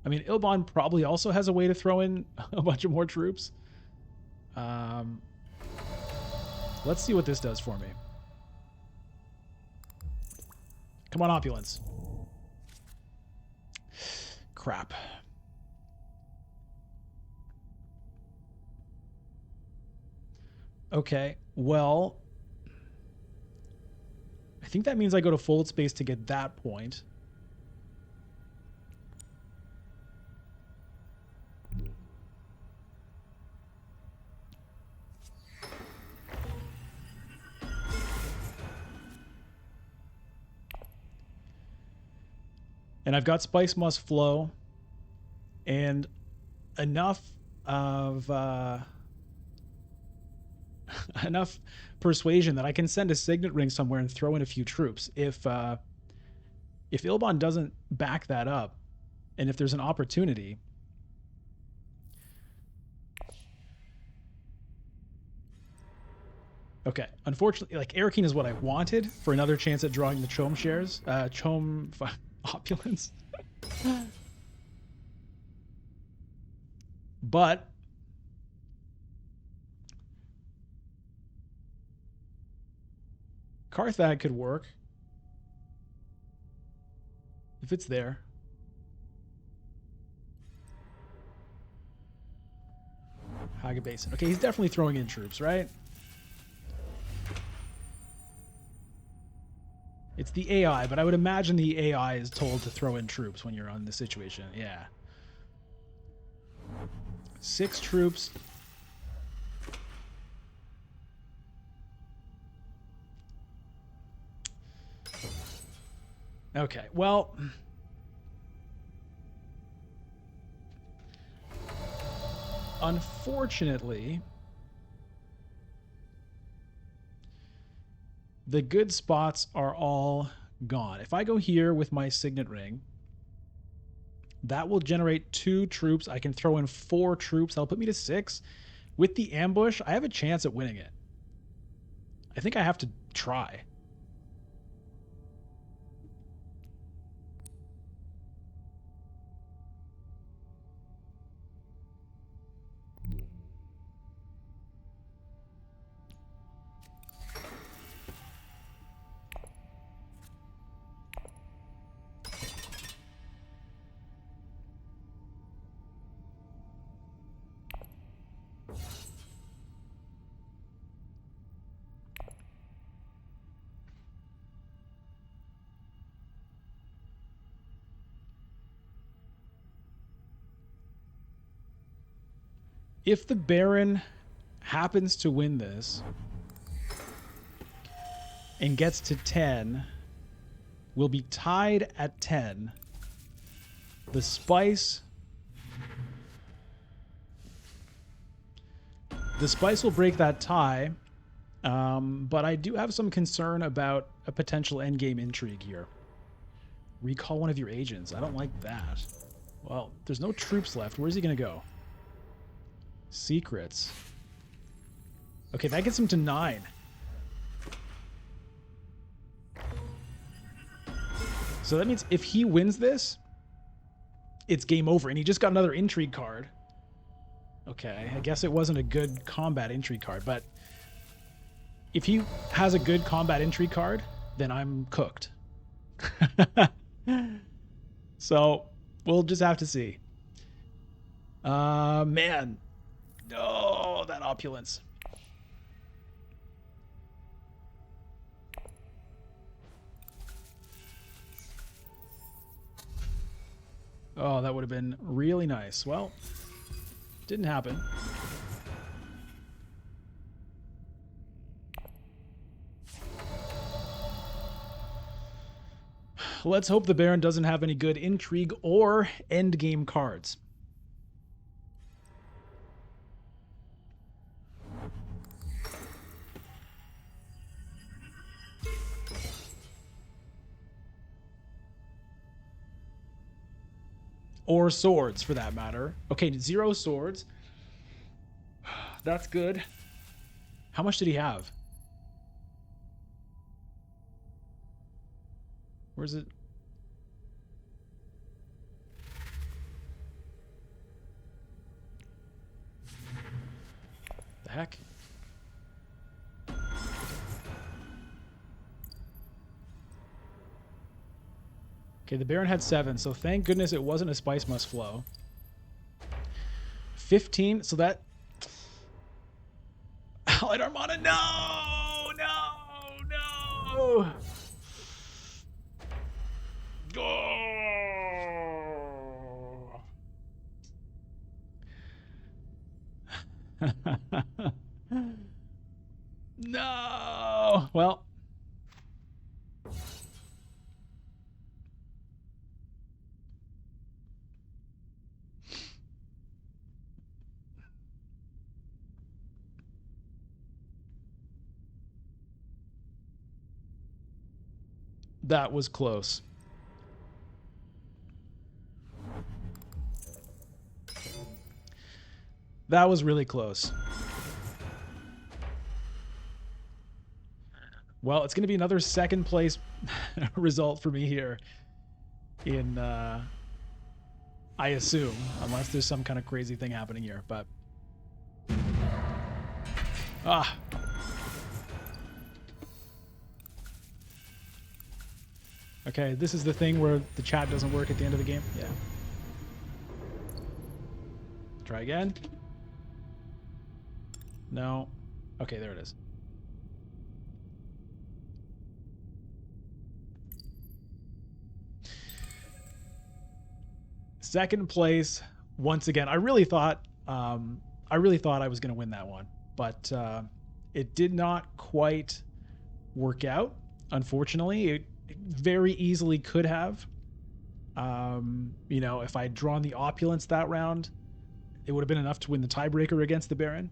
I mean, Ilban probably also has a way to throw in a bunch of more troops. Let's see what this does for me. Come on, opulence. Crap. Okay, well, I think that means I go to fold space to get that point. And I've got Spice Must Flow and enough of enough persuasion that I can send a signet ring somewhere and throw in a few troops. If Ilbon doesn't back that up, and if there's an opportunity, okay. Unfortunately, like Arakeen is what I wanted for another chance at drawing the Chom shares, Chom opulence. But Carthag could work if it's there. Haga Basin. Okay, he's definitely throwing in troops, right? It's the AI, but I would imagine the AI is told to throw in troops when you're on the situation. Yeah. 6 troops. Okay, well, unfortunately, the good spots are all gone. If I go here with my signet ring, that will generate 2 troops. I can throw in 4 troops. That'll put me to 6. With the ambush, I have a chance at winning it. I think I have to try. If the Baron happens to win this and gets to 10, we'll be tied at 10. The Spice will break that tie, but I do have some concern about a potential endgame intrigue here. Recall one of your agents. I don't like that. Well, there's no troops left. Where's he going to go? Secrets. Okay, that gets him to 9. So that means if he wins this, it's game over. And he just got another intrigue card. Okay, I guess it wasn't a good combat intrigue card, but if he has a good combat intrigue card, then I'm cooked. So we'll just have to see. Man. Oh, that opulence. Oh, that would have been really nice. Well, didn't happen. Let's hope the Baron doesn't have any good intrigue or endgame cards. Or swords, for that matter. Okay, 0 swords. That's good. How much did he have? Where's it? The heck? Okay, the Baron had 7, so thank goodness it wasn't a Spice Must Flow. 15, so that... Allied Armada, no! No! No! That was close. That was really close. Well, it's going to be another second place result for me here in, I assume, unless there's some kind of crazy thing happening here, but... Ah. Okay, this is the thing where the chat doesn't work at the end of the game? Yeah. Try again. No. Okay, there it is. Second place, once again. I really thought I was going to win that one, but it did not quite work out. Unfortunately, it very easily could have. You know, if I'd drawn the opulence that round, it would have been enough to win the tiebreaker against the Baron.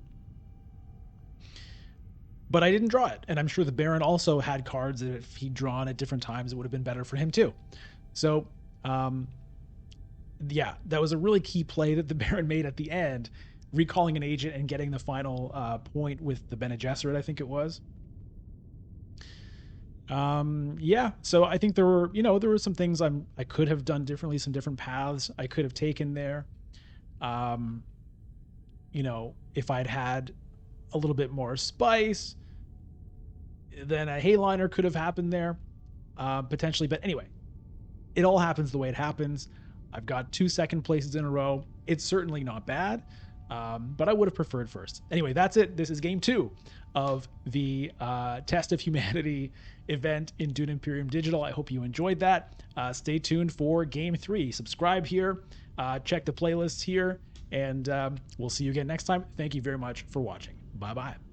But I didn't draw it, and I'm sure the Baron also had cards that if he'd drawn at different times, it would have been better for him too. So, yeah, that was a really key play that the Baron made at the end, recalling an agent and getting the final point with the Bene Gesserit, I think it was. Yeah, so I think there were some things I could have done differently, some different paths I could have taken there. You know, if I'd had a little bit more spice, then a Hayliner could have happened there, potentially. But anyway, it all happens the way it happens. I've got 2 second places in a row. It's certainly not bad, but I would have preferred first. Anyway, that's it. This is game 2 of the Test of Humanity event in Dune Imperium Digital. I hope you enjoyed that. Stay tuned for game 3. Subscribe here. Check the playlists here. And we'll see you again next time. Thank you very much for watching. Bye-bye.